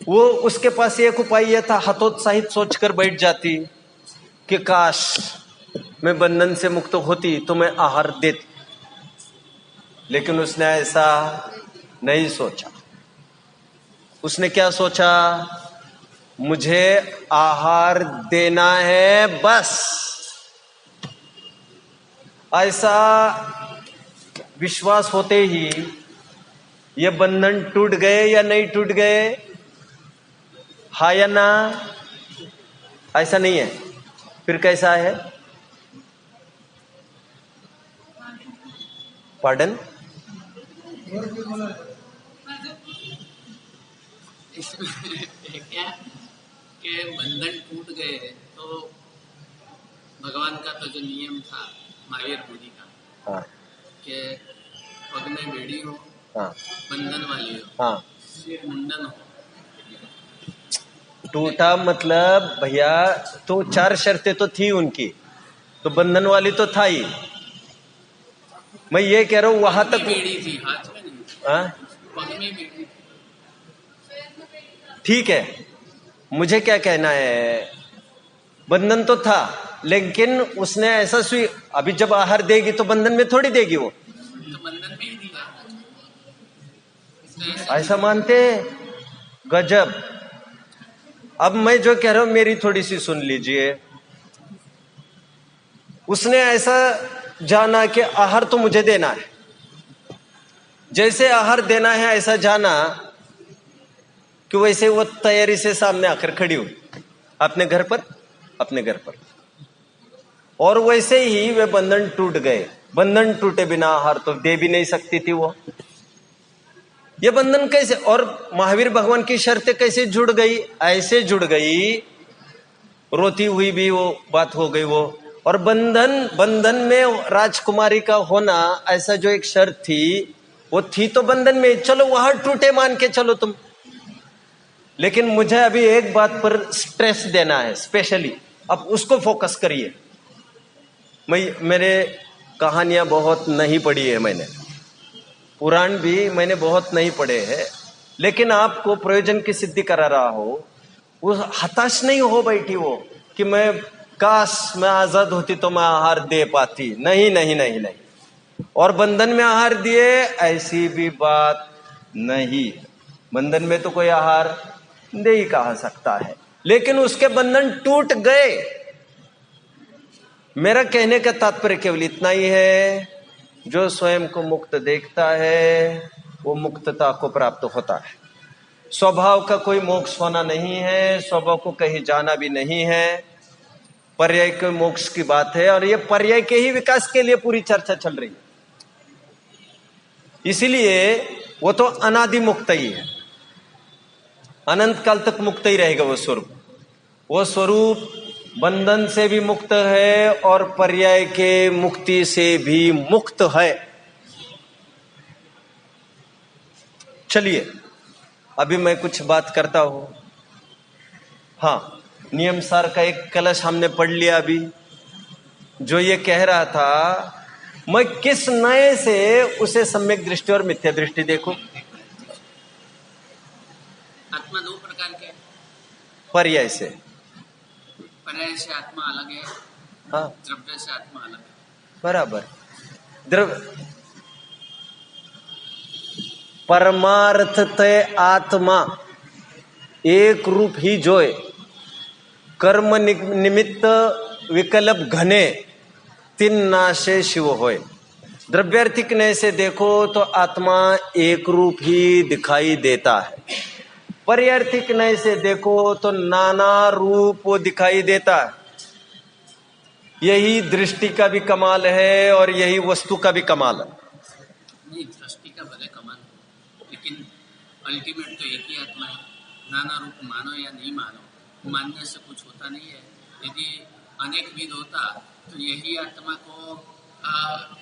वो उसके पास एक उपाय यह था, हतोत्साहित सोचकर बैठ जाती कि काश मैं बंधन से मुक्त होती तो मैं आहार देती, लेकिन उसने ऐसा नहीं सोचा। उसने क्या सोचा? मुझे आहार देना है बस। ऐसा विश्वास होते ही ये बंधन टूट गए या नहीं टूट गए? हाँ या ना? ऐसा नहीं है, फिर कैसा है? पार्डन? क्या कि बंधन टूट गए तो भगवान का तो जो नियम था महावीर मुनि का, हाँ, कि पग में बेड़ी हो, हाँ, बंधन वाली हो, हाँ। सिर मुंडन हो। टूटा मतलब भैया, तो 4 शर्तें तो थी उनकी, तो बंधन वाली तो था ही। मैं ये कह रहा हूं वहां तक बेड़ी थी, हाथ में नहीं, हाँ? पग में बेड़ी। ठीक है, मुझे क्या कहना है, बंधन तो था, लेकिन उसने ऐसा अभी जब आहार देगी तो बंधन में थोड़ी देगी वो, तो बंधन में ही दिया, ऐसा मानते हैं। गजब। अब मैं जो कह रहा हूं मेरी थोड़ी सी सुन लीजिए। उसने ऐसा जाना कि आहार तो मुझे देना है, जैसे आहार देना है ऐसा जाना कि वैसे वो तैयारी से सामने आकर खड़ी हुई अपने घर पर, और वैसे ही वे बंधन टूट गए। बंधन टूटे बिना आहार तो दे भी नहीं सकती थी वो। ये बंधन कैसे, और महावीर भगवान की शर्तें कैसे जुड़ गई? ऐसे जुड़ गई, रोती हुई भी वो बात हो गई वो। और बंधन में राजकुमारी का होना, ऐसा जो एक शर्त थी वो थी तो बंधन में, चलो वहां टूटे मान के चलो तुम, लेकिन मुझे अभी एक बात पर स्ट्रेस देना है स्पेशली, अब उसको फोकस करिए। मेरे कहानियां बहुत नहीं पढ़ी है मैंने, पुराण भी मैंने बहुत नहीं पढ़े हैं, लेकिन आपको प्रयोजन की सिद्धि करा रहा हो, वो हताश नहीं हो बैठी वो कि मैं काश मैं आजाद होती तो मैं आहार दे पाती। नहीं नहीं नहीं नहीं, और बंधन में आहार दिए, ऐसी भी बात नहीं। बंधन में तो कोई आहार दे ही कहा सकता है, लेकिन उसके बंधन टूट गए। मेरा कहने का तात्पर्य केवल इतना ही है जो स्वयं को मुक्त देखता है वो मुक्तता को प्राप्त होता है। स्वभाव का कोई मोक्ष होना नहीं है, स्वभाव को कहीं जाना भी नहीं है, पर्याय के मोक्ष की बात है। और ये पर्याय के ही विकास के लिए पूरी चर्चा चल रही है। इसीलिए वो तो अनादि मुक्त ही है, अनंत काल तक मुक्त ही रहेगा वो स्वरूप। वो स्वरूप बंधन से भी मुक्त है और पर्याय के मुक्ति से भी मुक्त है। चलिए अभी मैं कुछ बात करता हूं। हाँ, नियम सार का एक कलश हमने पढ़ लिया अभी, जो ये कह रहा था मैं किस नए से उसे सम्यक दृष्टि और मिथ्या दृष्टि देखूं। आत्मा दो प्रकार के, पर्याय से। पर्याय से आत्मा अलग है, हाँ द्रव्य से आत्मा अलग है। बराबर। परमार्थतः आत्मा एक रूप ही जोय, कर्म निमित्त विकल्प घने तीन नाशे शिव होय। द्रव्यार्थिक नय से देखो तो आत्मा एक रूप ही दिखाई देता है, पर्यार्थिक नय से देखो तो नाना रूप वो दिखाई देता है। यही दृष्टि का भी कमाल है और यही वस्तु का भी कमाल है। नहीं, दृष्टि का भले कमाल, लेकिन अल्टीमेट तो एक ही आत्मा है। नाना रूप मानो या नहीं मानो, मानने से कुछ होता नहीं है। यदि अनेक विध होता तो यही आत्मा को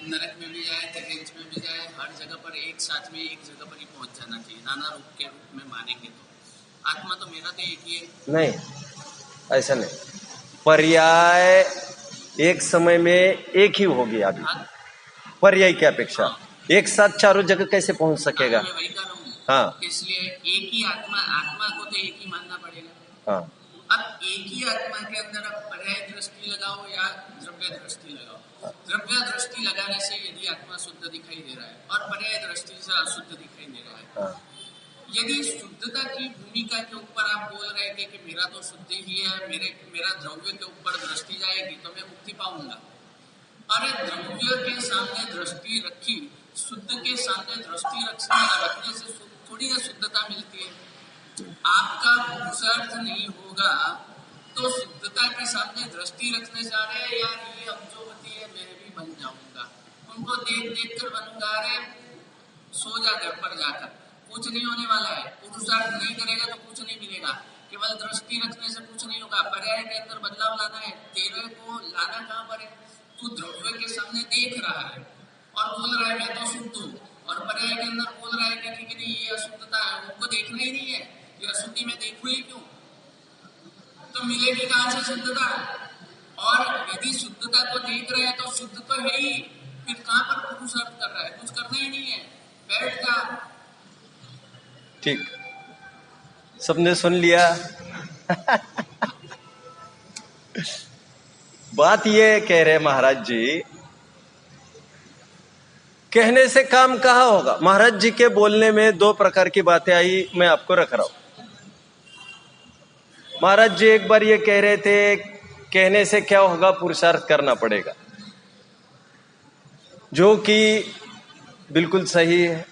नरक में भी जाए, तेरेंच में भी जाए, हर जगह पर एक साथ में एक जगह पर ही पहुंच जाना चाहिए। नाना रूप के रूप में मानेंगे तो आत्मा तो मेरा तो एक ही है। नहीं, ऐसा नहीं। पर्याय एक समय में एक ही होगी अभी। पर्याय की अपेक्षा एक साथ चारों जगह कैसे पहुंच सकेगा? मैं वही कह रहा हूँ। हाँ, इसलिए एक ही आत्मा को तो एक ही मानना पड़ेगा। हाँ, अब एक ही आत्मा के अंदर आप पर्याय दृष्टि लगाओ या द्रव्य दृष्टि लगाओ। द्रव्य दृष्टि लगाने से यदि आत्मा शुद्ध दिखाई दे रहा है और पर्याय दृष्टि से अशुद्ध दिखाई दे रहा है। हाँ। यदि शुद्धता की भूमिका के ऊपर आप बोल रहे थे कि मेरा तो शुद्ध ही है, मेरा द्रव्य के ऊपर दृष्टि जाएगी तो मैं मुक्ति पाऊंगा। अरे द्रव्य के सामने दृष्टि रखी, शुद्ध के सामने दृष्टि रखने से थोड़ी ना शुद्धता मिलती है। आपका पुरुषार्थ नहीं होगा तो शुद्धता के सामने दृष्टि रखने जा रहे हैं, यार ये अब्जोवती है मैं भी बन जाऊंगा, उनको देख देख कर बनूंगा। अरे सो जा घर पर जाकर, कुछ नहीं होने वाला है। पुरुषार्थ नहीं करेगा तो कुछ नहीं मिलेगा। केवल दृष्टि रखने से कुछ नहीं होगा। पर्याय के अंदर बदलाव लाना है, तेरे को लाना कहाँ पर है? तू द्रव्य के सामने देख रहा है और बोल रहा है मैं तो शुद्ध हूँ, और पर्याय के अंदर बोल रहा है कि नहीं ये अशुद्धता है, उनको देखना ही नहीं है, ये अशुद्धि में देखू ही क्यों? तो मिलेगी कहाँ से शुद्धता? और यदि शुद्धता को देख रहे हैं तो शुद्ध तो है ही, फिर कहाँ पर पुरुषार्थ कर रहा है? कुछ करना ही नहीं है, बैठ जा। ठीक, सबने सुन लिया। बात ये कह रहे महाराज जी, कहने से काम कहाँ होगा। महाराज जी के बोलने में दो प्रकार की बातें आई, मैं आपको रख रहा हूं। महाराज जी एक बार ये कह रहे थे कहने से क्या होगा, पुरुषार्थ करना पड़ेगा, जो कि बिल्कुल सही है।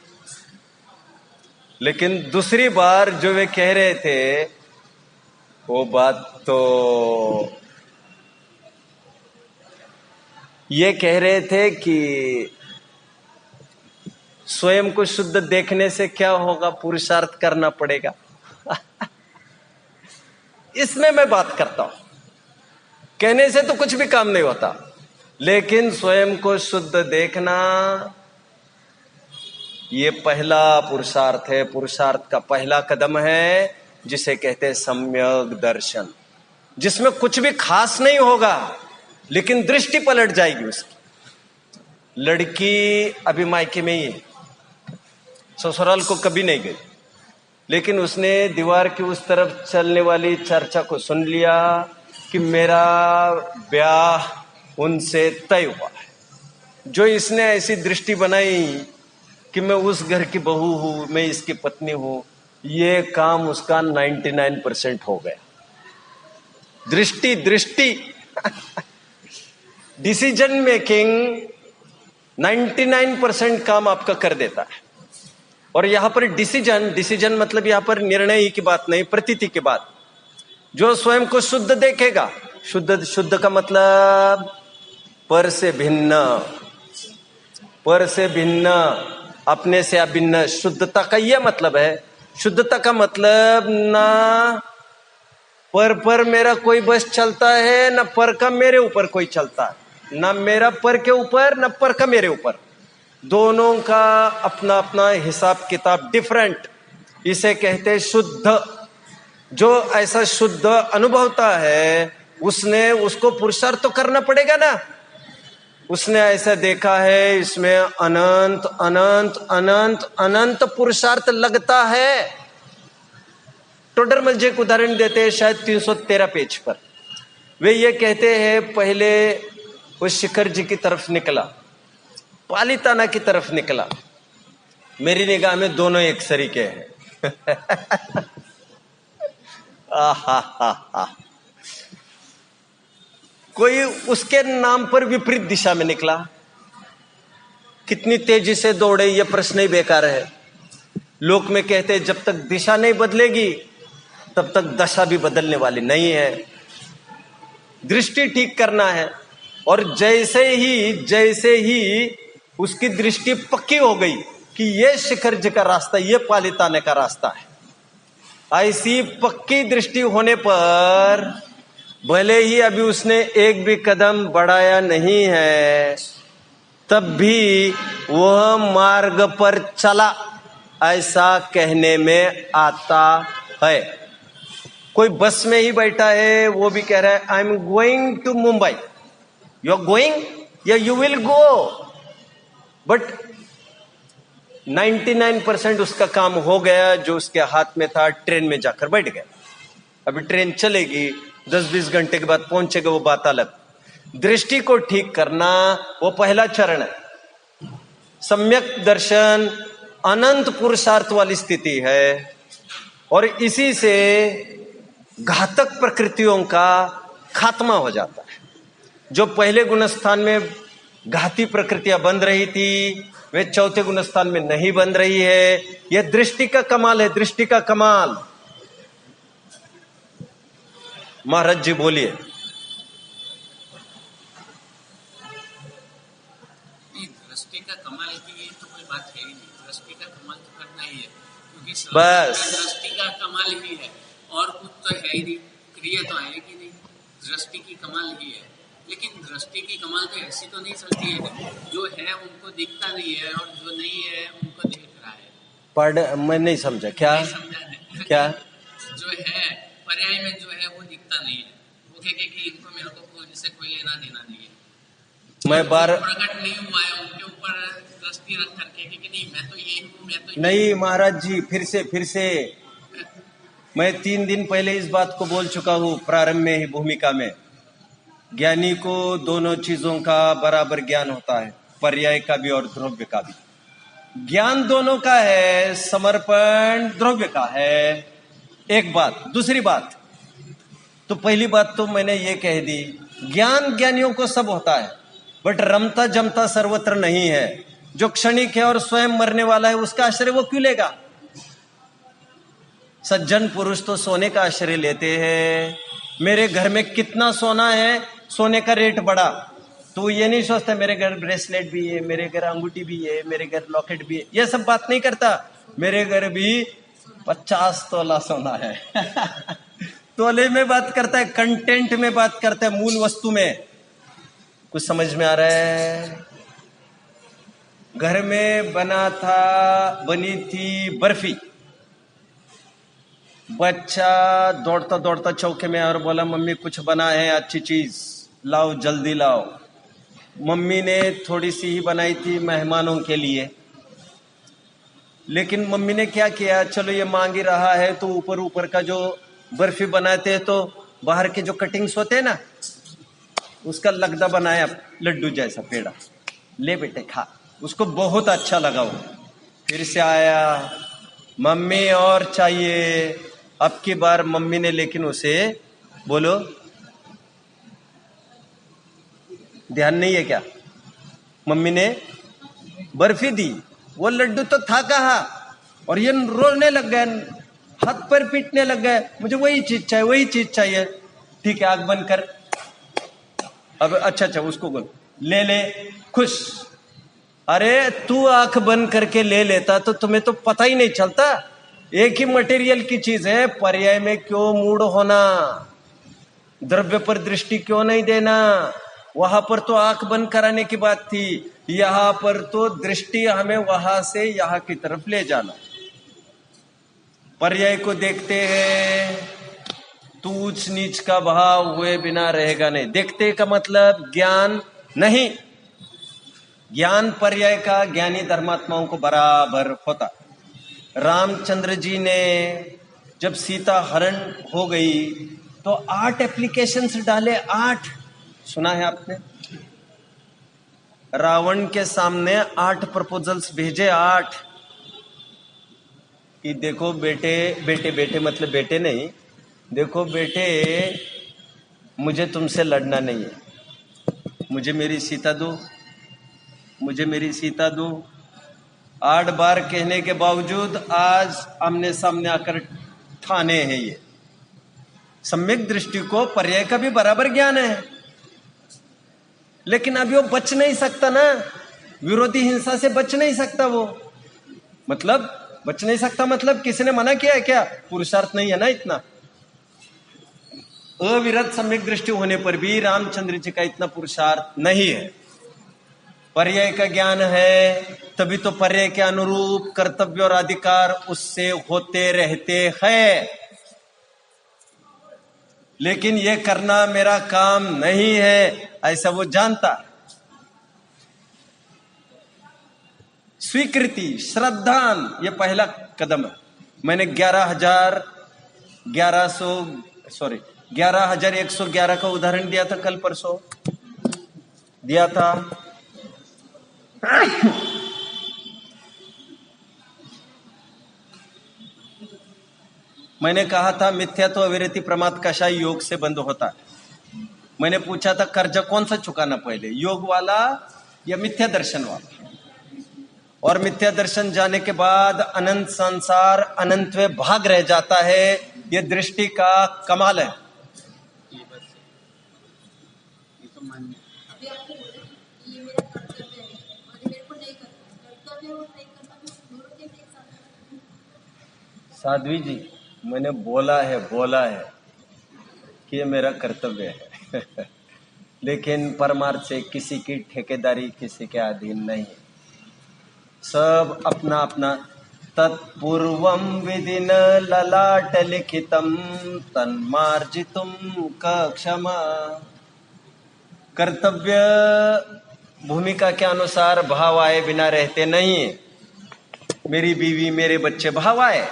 लेकिन दूसरी बार जो वे कह रहे थे वो बात तो ये कह रहे थे कि स्वयं को शुद्ध देखने से क्या होगा, पुरुषार्थ करना पड़ेगा। इसमें मैं बात करता हूं, कहने से तो कुछ भी काम नहीं होता, लेकिन स्वयं को शुद्ध देखना ये पहला पुरुषार्थ है। पुरुषार्थ का पहला कदम है जिसे कहते हैं सम्यक दर्शन, जिसमें कुछ भी खास नहीं होगा लेकिन दृष्टि पलट जाएगी उसकी। लड़की अभी मायके में ही है, ससुराल को कभी नहीं गई, लेकिन उसने दीवार की उस तरफ चलने वाली चर्चा को सुन लिया कि मेरा ब्याह उनसे तय हुआ है। जो इसने ऐसी दृष्टि बनाई कि मैं उस घर की बहू हूं, मैं इसकी पत्नी हूं, ये काम उसका 99% हो गया। दृष्टि डिसीजन मेकिंग 99% काम आपका कर देता है। और यहां पर डिसीजन मतलब यहां पर निर्णय ही की बात नहीं, प्रतीति की बात। जो स्वयं को शुद्ध देखेगा, शुद्ध का मतलब पर से भिन्न, अपने से अभिन्न, शुद्धता का यह मतलब है। शुद्धता का मतलब ना पर मेरा कोई बस चलता है, ना पर का मेरे ऊपर कोई चलता है, ना मेरा पर के ऊपर ना पर का मेरे ऊपर, दोनों का अपना अपना हिसाब किताब डिफरेंट, इसे कहते हैं शुद्ध। जो ऐसा शुद्ध अनुभवता है उसने, उसको पुरुषार्थ तो करना पड़ेगा ना। उसने ऐसा देखा है, इसमें अनंत अनंत अनंत अनंत पुरुषार्थ लगता है। टोडरमल जी एक उदाहरण देते हैं शायद 313 पेज पर। वे ये कहते हैं, पहले वो शिखर जी की तरफ निकला, पालीताना की तरफ निकला। मेरी निगाह में दोनों एक सरीके हैं। कोई उसके नाम पर विपरीत दिशा में निकला, कितनी तेजी से दौड़े यह प्रश्न ही बेकार है। लोक में कहते हैं जब तक दिशा नहीं बदलेगी तब तक दशा भी बदलने वाली नहीं है। दृष्टि ठीक करना है, और जैसे ही उसकी दृष्टि पक्की हो गई कि यह शिखर जी का रास्ता, यह पालीताने का रास्ता है, ऐसी पक्की दृष्टि होने पर भले ही अभी उसने एक भी कदम बढ़ाया नहीं है, तब भी वह मार्ग पर चला, ऐसा कहने में आता है। कोई बस में ही बैठा है, वो भी कह रहा है I am going to Mumbai. You are going या यू विल गो, बट 99% उसका काम हो गया जो उसके हाथ में था, ट्रेन में जाकर बैठ गया। अभी ट्रेन चलेगी, 10-20 घंटे के बाद पहुंचेगा, वो बात अलग। दृष्टि को ठीक करना वो पहला चरण है। सम्यक दर्शन अनंत पुरुषार्थ वाली स्थिति है, और इसी से घातक प्रकृतियों का खात्मा हो जाता है। जो पहले गुणस्थान में घाती प्रकृतियां बन रही थी, वे चौथे गुणस्थान में नहीं बन रही है। यह दृष्टि का कमाल है, दृष्टि का कमाल। महाराज जी बोलिए। दृष्टि का कमाल की ये तो कोई बात है ही नहीं। दृष्टि का कमाल तो करना ही है, क्योंकि बस दृष्टि का कमाल ही है, और कुछ तो है ही नहीं, क्रिया तो है कि नहीं, दृष्टि की कमाल ही है। लेकिन दृष्टि की कमाल तो ऐसी तो नहीं चलती है, जो है उनको दिखता नहीं है और जो नहीं है उनको दिख रहा है। पढ़, मैं नहीं समझा क्या? नहीं समझा क्या? जो है पर्याय में जो है वो दिखता नहीं है, वो कहे कि इनको मेरे को इससे कोई लेना देना नहीं है। मैं बार प्रकट नहीं हुआ है उनके ऊपर दृष्टि रख करके कि नहीं मैं तो ये हूँ, मैं तो नहीं महाराज जी, फिर से मैं 3 दिन पहले इस बात को बोल चुका हूं प्रारंभ में ही भूमिका में। ज्ञानी को दोनों चीजों का बराबर ज्ञान होता है, पर्याय का भी और द्रव्य का भी। ज्ञान दोनों का है, समर्पण द्रव्य का है। एक बात। दूसरी बात, तो पहली बात तो मैंने ये कह दी, ज्ञान ज्ञानियों को सब होता है, बट रमता जमता सर्वत्र नहीं है। जो क्षणिक है और स्वयं मरने वाला है, उसका आश्रय वो क्यों लेगा? सज्जन पुरुष तो सोने का आश्रय लेते हैं। मेरे घर में कितना सोना है, सोने का रेट बढ़ा तो ये नहीं सोचता मेरे घर ब्रेसलेट भी है, मेरे घर अंगूठी भी है, मेरे घर लॉकेट भी है, ये सब बात नहीं करता। मेरे घर भी 50 तोला सोना है। तोले में बात करता है, कंटेंट में बात करता है, मूल वस्तु में। कुछ समझ में आ रहा है? घर में बनी थी बर्फी। बच्चा दौड़ता दौड़ता चौके में और बोला मम्मी कुछ बना है अच्छी चीज, लाओ जल्दी लाओ। मम्मी ने थोड़ी सी ही बनाई थी मेहमानों के लिए, लेकिन मम्मी ने क्या किया, चलो ये मांग ही रहा है तो ऊपर ऊपर का जो बर्फी बनाते हैं तो बाहर के जो कटिंग्स होते हैं ना, उसका लगदा बनाया लड्डू जैसा पेड़ा, ले बेटे खा। उसको बहुत अच्छा लगा। वो फिर से आया, मम्मी और चाहिए। अब की बार मम्मी ने लेकिन उसे, बोलो ध्यान नहीं है क्या? मम्मी ने बर्फी दी, वो लड्डू तो था कहाँ, और ये रोने लग गए, हाथ पर पीटने लग गए, मुझे वही चीज चाहिए, वही चीज चाहिए। ठीक है, आग बंद कर, अब अच्छा उसको बोल, ले ले, खुश। अरे तू आंख बंद करके ले लेता तो तुम्हें तो पता ही नहीं चलता। एक ही मटेरियल की चीज है, पर्याय में क्यों मूड होना, द्रव्य पर दृष्टि क्यों नहीं देना। वहां पर तो आंख बंद कराने की बात थी, यहां पर तो दृष्टि हमें वहां से यहां की तरफ ले जाना। पर्याय को देखते हैं तू ऊंच नीच का भाव हुए बिना रहेगा नहीं। देखते का मतलब ज्ञान नहीं, ज्ञान पर्याय का ज्ञानी धर्मात्माओं को बराबर होता। रामचंद्र जी ने जब सीता हरण हो गई तो 8 एप्लीकेशंस डाले, 8, सुना है आपने? रावण के सामने 8 प्रपोजल्स भेजे, 8, कि देखो बेटे, बेटे बेटे मतलब बेटे नहीं, देखो बेटे मुझे तुमसे लड़ना नहीं है, मुझे मेरी सीता दो, मुझे मेरी सीता दो। 8 बार कहने के बावजूद आज आमने सामने आकर ठाने हैं ये। सम्यक दृष्टि को पर्याय का भी बराबर ज्ञान है, लेकिन अभी वो बच नहीं सकता ना, विरोधी हिंसा से बच नहीं सकता वो। मतलब बच नहीं सकता मतलब किसी ने मना किया है क्या? पुरुषार्थ नहीं है ना इतना। अविरत सम्यक दृष्टि होने पर भी रामचंद्र जी का इतना पुरुषार्थ नहीं है। पर्याय का ज्ञान है तभी तो पर्याय के अनुरूप कर्तव्य और अधिकार उससे होते रहते हैं। लेकिन ये करना मेरा काम नहीं है, ऐसा वो जानता। स्वीकृति, श्रद्धान, ये पहला कदम है। मैंने 11,111 का उदाहरण दिया था, कल परसों दिया था। मैंने कहा था मिथ्यात्व अविरति प्रमाद कषाय योग से बंद होता है। मैंने पूछा था कर्जा कौन सा चुकाना पहले, योग वाला या मिथ्या दर्शन वाला? और मिथ्या दर्शन जाने के बाद अनंत संसार अनंत में भाग रह जाता है। ये दृष्टि का कमाल है। साध्वी जी, मैंने बोला है कि ये मेरा कर्तव्य है लेकिन परमार्थ से किसी की ठेकेदारी किसी के अधीन नहीं, सब अपना अपना। तत्पूर्वं विधिन ललाट लिखितम तन्मार्जितुम क्षमा। कर्तव्य भूमिका के अनुसार भाव आए बिना रहते नहीं। मेरी बीवी मेरे बच्चे भाव आए,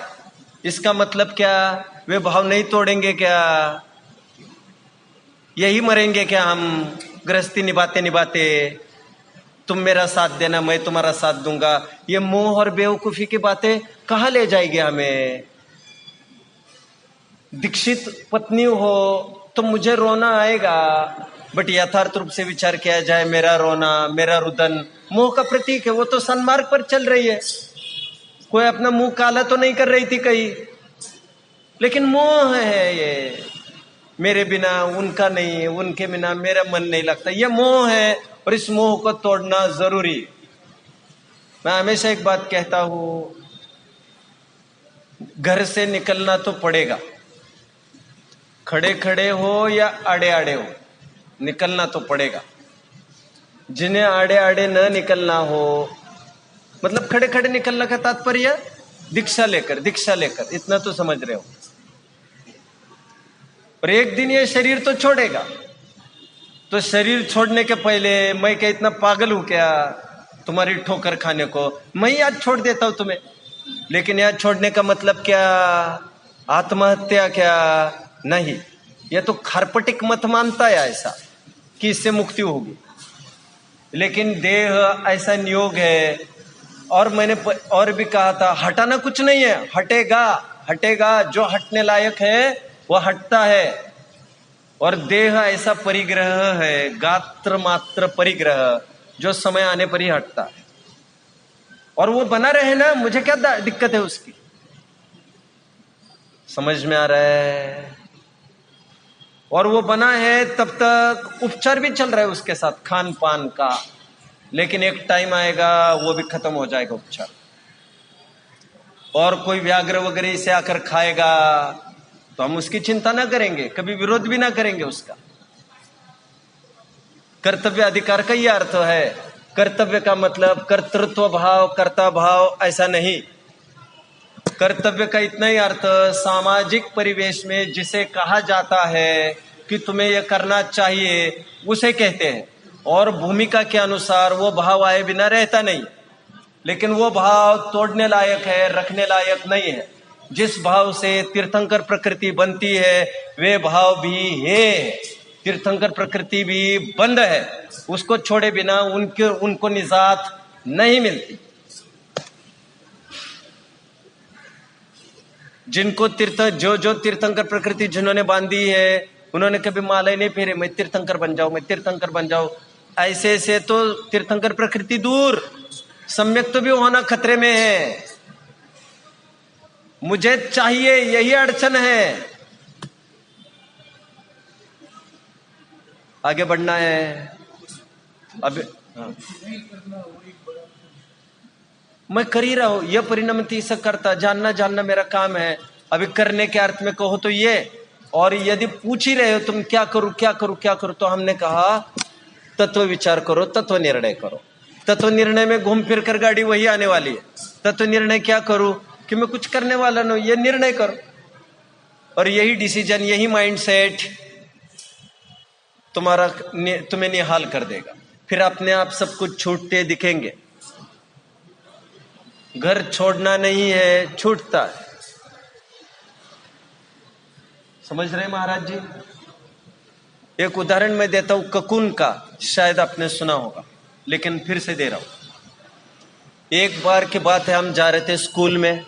इसका मतलब क्या? वे भाव नहीं तोड़ेंगे क्या? यही मरेंगे क्या हम गृहस्थी निभाते निभाते? तुम मेरा साथ देना, मैं तुम्हारा साथ दूंगा। ये मोह और बेवकूफी की बातें कहाँ ले जाएगी हमें? दीक्षित पत्नी हो तो मुझे रोना आएगा, बट यथार्थ रूप से विचार किया जाए, मेरा रोना, मेरा रुदन मोह का प्रतीक है। वो तो सन्मार्ग पर चल रही है, कोई अपना मुंह काला तो नहीं कर रही थी कहीं, लेकिन मोह है ये। मेरे बिना उनका नहीं, उनके बिना मेरा मन नहीं लगता, ये मोह है और इस मोह को तोड़ना जरूरी। मैं हमेशा एक बात कहता हूं, घर से निकलना तो पड़ेगा, खड़े खड़े हो या आड़े आड़े हो, निकलना तो पड़ेगा। जिन्हें आड़े आड़े न निकलना हो, मतलब खड़े खड़े निकलने का तात्पर्य दीक्षा लेकर, इतना तो समझ रहे हो। और एक दिन ये शरीर तो छोड़ेगा, तो शरीर छोड़ने के पहले मैं क्या इतना पागल हूं क्या तुम्हारी ठोकर खाने को? मैं ही आज छोड़ देता हूं तुम्हें, लेकिन यार छोड़ने का मतलब क्या? आत्महत्या क्या? नहीं, यह तो खारपटिक मत मानता है ऐसा कि इससे मुक्ति होगी, लेकिन देह ऐसा नियोग है। और मैंने और भी कहा था, हटाना कुछ नहीं है, हटेगा, जो हटने लायक है वह हटता है। और देह ऐसा परिग्रह है, गात्र मात्र परिग्रह, जो समय आने पर ही हटता है। और वो बना रहे ना, मुझे क्या दिक्कत है उसकी? समझ में आ रहा है? और वो बना है तब तक उपचार भी चल रहा है उसके साथ, खान पान का, लेकिन एक टाइम आएगा वो भी खत्म हो जाएगा उपचार। और कोई व्याघ्र वगैरह इसे आकर खाएगा तो हम उसकी चिंता ना करेंगे, कभी विरोध भी ना करेंगे उसका। कर्तव्य अधिकार का ही अर्थ है। कर्तव्य का मतलब कर्तृत्व भाव, कर्ता भाव ऐसा नहीं। कर्तव्य का इतना ही अर्थ, सामाजिक परिवेश में जिसे कहा जाता है कि तुम्हें यह करना चाहिए, उसे कहते हैं। और भूमिका के अनुसार वो भाव आए बिना रहता नहीं, लेकिन वो भाव तोड़ने लायक है, रखने लायक नहीं है। जिस भाव से तीर्थंकर प्रकृति बनती है वे भाव भी है। तीर्थंकर प्रकृति भी बंद है, उसको छोड़े बिना उनको निजात नहीं मिलती। जिनको जो तीर्थंकर प्रकृति जिन्होंने बांधी है, उन्होंने कभी माला ही नहीं फेरे, मैं तीर्थंकर बन जाऊं, मैं तीर्थंकर बन जाऊं, ऐसे से तो तीर्थंकर प्रकृति दूर, सम्यक तो भी होना खतरे में है। मुझे चाहिए, यही अड़चन है। आगे बढ़ना है। अब मैं कर ही रहा हूं, यह परिणमति से करता, जानना मेरा काम है। अभी करने के अर्थ में कहो तो ये, और यदि पूछ ही रहे हो तुम क्या करूं, तो हमने कहा तत्व विचार करो, तत्व निर्णय करो। तत्व निर्णय में घूम फिर कर गाड़ी वही आने वाली है। तत्व निर्णय क्या करूं कि मैं कुछ करने वाला नहीं, ये निर्णय करो। और यही डिसीजन, यही माइंडसेट तुम्हें निहाल कर देगा। फिर अपने आप सब कुछ छूटते दिखेंगे। घर छोड़ना नहीं है, छूटता है। समझ रहे महाराज जी? एक उदाहरण मैं देता हूं ककून का, शायद आपने सुना होगा, लेकिन फिर से दे रहा हूं। एक बार की बात है, हम जा रहे थे स्कूल में।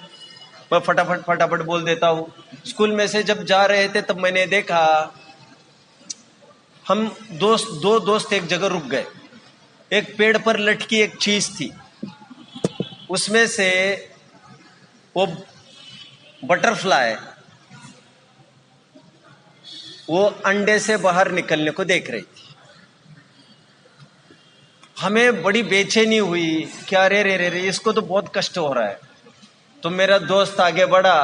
मैं फटाफट बोल देता हूं। स्कूल में से जब जा रहे थे तब मैंने देखा, हम दो दोस्त एक जगह रुक गए। एक पेड़ पर लटकी एक चीज थी, उसमें से वो बटरफ्लाई वो अंडे से बाहर निकलने को देख रही थी। हमें बड़ी बेचैनी हुई, क्या रे इसको तो बहुत कष्ट हो रहा है। तो मेरा दोस्त आगे बढ़ा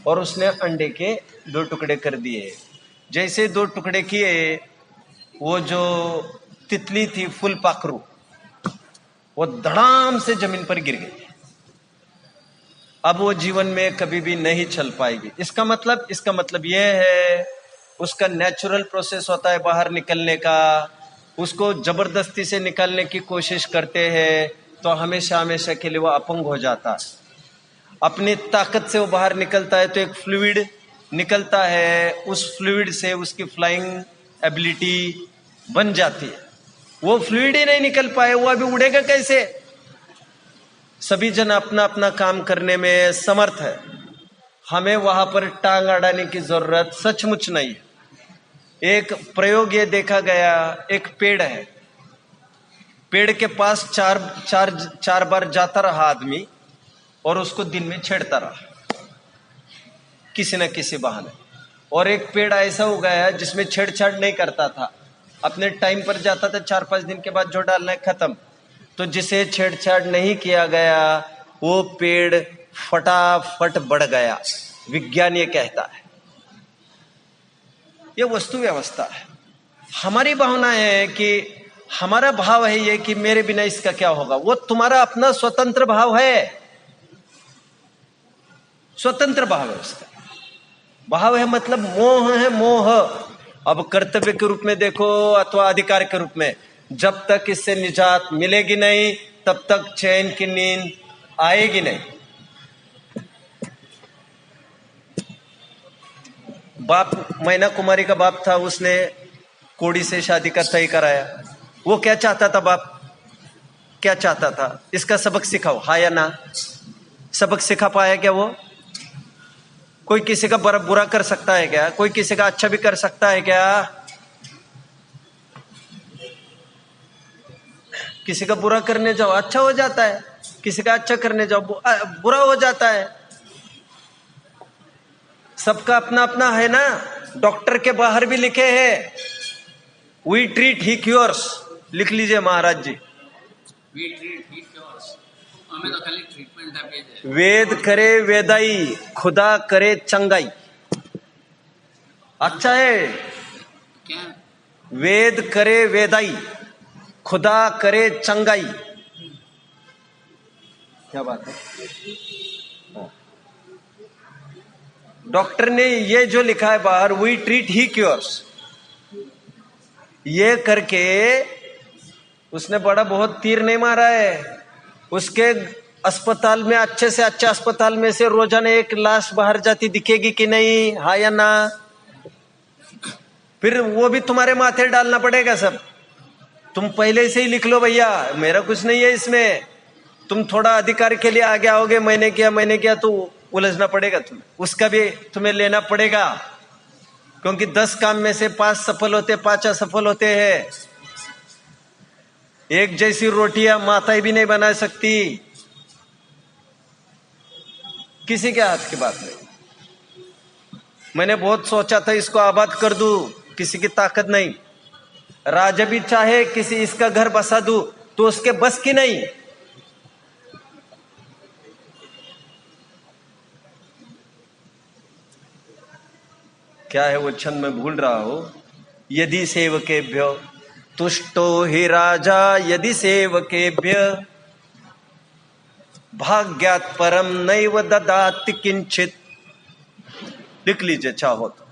और उसने अंडे के 2 टुकड़े कर दिए। जैसे 2 टुकड़े किए, वो जो तितली थी फुलपाखरू, वो धड़ाम से जमीन पर गिर गई। अब वो जीवन में कभी भी नहीं चल पाएगी। इसका मतलब यह है, उसका नेचुरल प्रोसेस होता है बाहर निकलने का। उसको जबरदस्ती से निकालने की कोशिश करते हैं तो हमेशा के लिए वो अपंग हो जाता है। अपनी ताकत से वो बाहर निकलता है तो एक फ्लूइड निकलता है, उस फ्लूइड से उसकी फ्लाइंग एबिलिटी बन जाती है। वो फ्लूइड ही नहीं निकल पाए, वो अभी उड़ेगा कैसे? सभी जन अपना अपना काम करने में समर्थ है। हमें वहां पर टांग अड़ाने की जरूरत सचमुच नहीं है। एक प्रयोग ये देखा गया, एक पेड़ है, पेड़ के पास चार बार जाता रहा आदमी और उसको दिन में छेड़ता रहा किसी न किसी बहाने। और एक पेड़ ऐसा उगाया जिसमें छेड़छाड़ नहीं करता था, अपने टाइम पर जाता था, 4-5 दिन के बाद जो डालना है खत्म। तो जिसे छेड़छाड़ नहीं किया गया वो पेड़ फटाफट बढ़ गया, विज्ञान ये कहता है। ये वस्तु व्यवस्था है। हमारी भावना है कि हमारा भाव है ये कि मेरे बिना इसका क्या होगा। वो तुम्हारा अपना स्वतंत्र भाव है, स्वतंत्र भाव है। उसका भाव है मतलब मोह है, मोह। अब कर्तव्य के रूप में देखो अथवा अधिकार के रूप में, जब तक इससे निजात मिलेगी नहीं तब तक चैन की नींद आएगी नहीं। बाप, मैना कुमारी का बाप था, उसने कोड़ी से शादी का तय कराया। वो क्या चाहता था? बाप क्या चाहता था? इसका सबक सिखाओ, हाँ या ना? सबक सिखा पाया क्या वो? कोई किसी का बुरा कर सकता है क्या? कोई किसी का अच्छा भी कर सकता है क्या? किसी का बुरा करने जाओ अच्छा हो जाता है। किसी का अच्छा करने जाओ बुरा हो जाता है। सबका अपना अपना है ना। डॉक्टर के बाहर भी लिखे हैं, वी ट्रीट ही क्योर्स, लिख लीजिए महाराज जी। वी ट्रीट ही क्योर्स, हमें तो खाली ट्रीटमेंट आपे છે। वेद करे वेदाई, खुदा करे चंगाई। अच्छा है। क्या? वेद करे वेदाई, खुदा करे चंगाई। क्या बात है। डॉक्टर ने ये जो लिखा है बाहर, वी ट्रीट ही क्योर्स, ये करके उसने बड़ा बहुत तीर नहीं मारा है। उसके अस्पताल में, अच्छे से अच्छे अस्पताल में से रोजाना एक लाश बाहर जाती दिखेगी कि नहीं, हाँ या ना? फिर वो भी तुम्हारे माथे डालना पड़ेगा सब। तुम पहले से ही लिख लो भैया, मेरा कुछ नहीं है इसमें। तुम थोड़ा अधिकार के लिए आगे आओगे, मैंने किया तो उलझना पड़ेगा तुम्हें, उसका भी तुम्हें लेना पड़ेगा। क्योंकि 10 काम में से 5 सफल होते, 5 असफल होते हैं। एक जैसी रोटियां माताएं भी नहीं बना सकती, किसी के हाथ की बात नहीं। मैंने बहुत सोचा था इसको आबाद कर दूं, किसी की ताकत नहीं। राजा भी चाहे किसी इसका घर बसा दूं तो उसके बस की नहीं। क्या है वो छंद, मैं भूल रहा हूं। यदि सेवकेभ्यो तुष्टो हि राजा, यदि सेवकेभ्य भाग्यात् परम नैव ददाति किंचित। लिख लीजिए चाहो तो।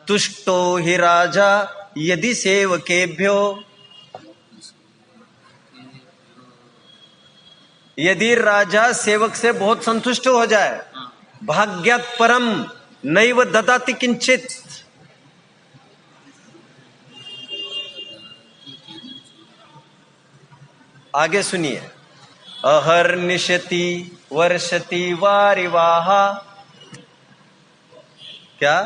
तुष्टो हि राजा यदि सेवकेभ्यो, यदि राजा सेवक से बहुत संतुष्ट हो जाए, भाग्यात् परम नैव ददाति किंचित। आगे सुनिए। अहर्निशति वर्षति वारिवाहा। क्या?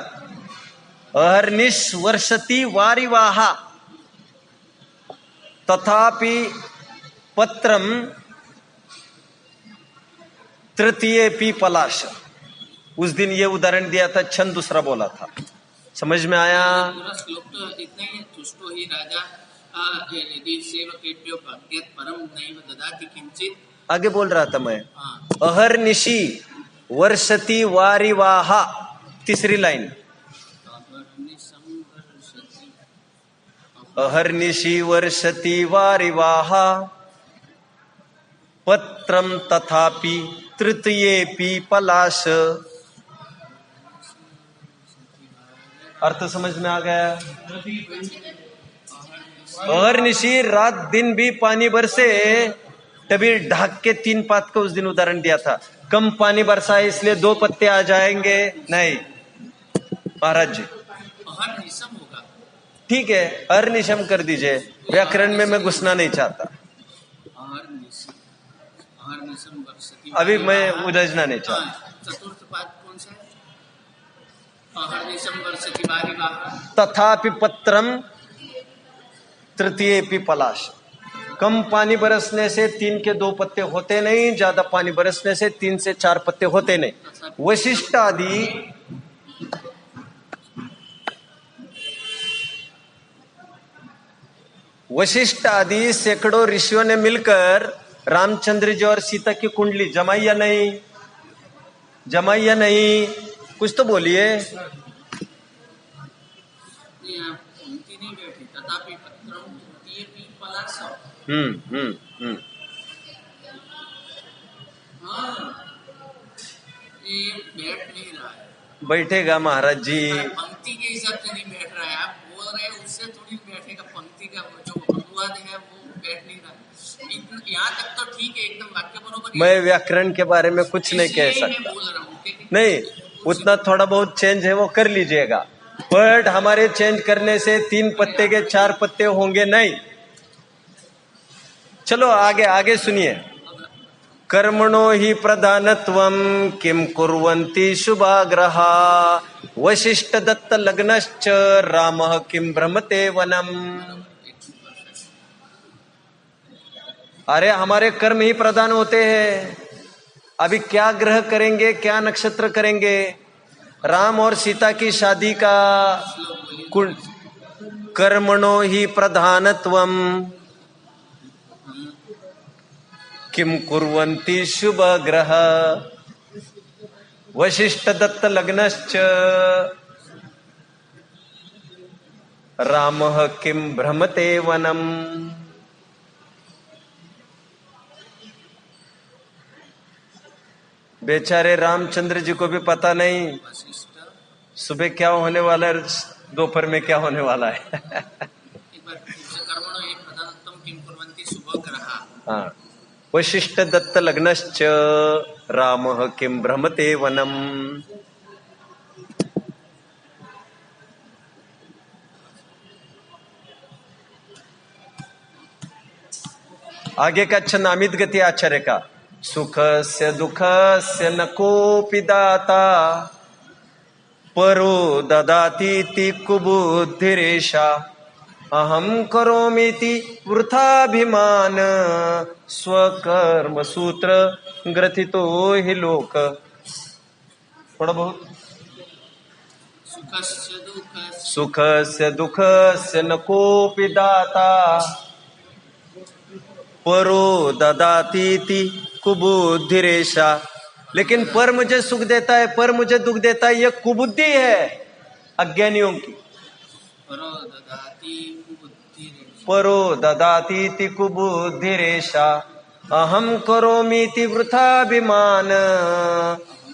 अहर्निश वर्षति वारिवाहा तथापि पत्रम तृतीयेपि पलाश। उस दिन ये उदाहरण दिया था, छंद दूसरा बोला था। समझ में आया? पूरा श्लोक तो इतना ही है। तुष्टो ही राजा यदि सेवकेभ्यो भाग्यात् परम नैव ददाति किंचित। आगे बोल रहा था मैं। अहर्निशि वर्षति वारिवाहा, तीसरी लाइन। अहर्निशि वर्षति वारिवाहा पत्रम तथापि तृतीयेपि पलाश। अर्थ समझ में आ गया? अहर्निशि, रात दिन भी पानी बरसे तभी ढाक के 3 पात का उस दिन उदाहरण दिया था। कम पानी बरसा है इसलिए 2 पत्ते आ जाएंगे, नहीं महाराज जी। अहर्निशम होगा, ठीक है, अहर्निशम कर दीजिए। व्याकरण में मैं घुसना नहीं चाहता, अभी मैं उलझना नहीं चाहता। चतुर्थ पाद कौन सा है? अहर्निशम वर्षति वारिवाहा तथापि पत्रम तृतीयेपि पलाश। कम पानी बरसने से 3 के 2 पत्ते होते नहीं, ज्यादा पानी बरसने से 3 से 4 पत्ते होते नहीं। वशिष्ठ आदि सैकड़ों ऋषियों ने मिलकर रामचंद्र जी और सीता की कुंडली जमाई या नहीं? जमाई या नहीं? कुछ तो बोलिए। ये बैठ नहीं रहा है। बैठेगा महाराज जी। पंक्ति के हिसाब से नहीं बैठ रहा है। आप बोल रहे हैं उससे थोड़ी बैठेगा। पंक्ति का जो अनुवाद है वो बैठ नहीं रहा है। यहाँ तक तो ठीक है, एकदम वाक्य बरोबर। मैं व्याकरण के बारे में कुछ नहीं कह सकता। बोल रहा हूँ नहीं, उतना थोड़ा बहुत चेंज है वो कर लीजिएगा, बट हमारे चेंज करने से 3 पत्ते के 4 पत्ते होंगे नहीं। चलो आगे आगे सुनिए। कर्मणो हि प्रधानत्वं किं कुर्वन्ति शुभाग्रहा वशिष्ठ दत्त लग्नश्च रामः किं भ्रमते वनम्। अरे हमारे कर्म ही प्रधान होते हैं। अभी क्या ग्रह करेंगे, क्या नक्षत्र करेंगे। राम और सीता की शादी का कुल कर्मणो ही प्रधानत्वम किम कुर्वन्ति शुभ ग्रह वशिष्ठ दत्त लग्नश्च रामः किम भ्रमते वनम। बेचारे रामचंद्र जी को भी पता नहीं सुबह क्या होने वाला है, दोपहर में क्या होने वाला है। हाँ, वशिष्ठ दत्त लग्नश्च रामः किम भ्रमते वनम। आगे का छंद अमित गति आचार्य का। सुख से दुख से न कोपि दाता परो ददातीति कुबुद्धिरेषा अहम करोमीति वृथाभिमान स्वकर्म सूत्र ग्रथितो हि लोक। थोड़ा बहुत। सुख से दुख से न कोपि दाता परो ददातीति कुबुद्धिरेषा। लेकिन पर मुझे सुख देता है, पर मुझे दुख देता है, ये कुबुद्धि है अज्ञानियों की। परो ददातीति कुबुद्धिरेषा अहम करोमीति वृथाभिमान।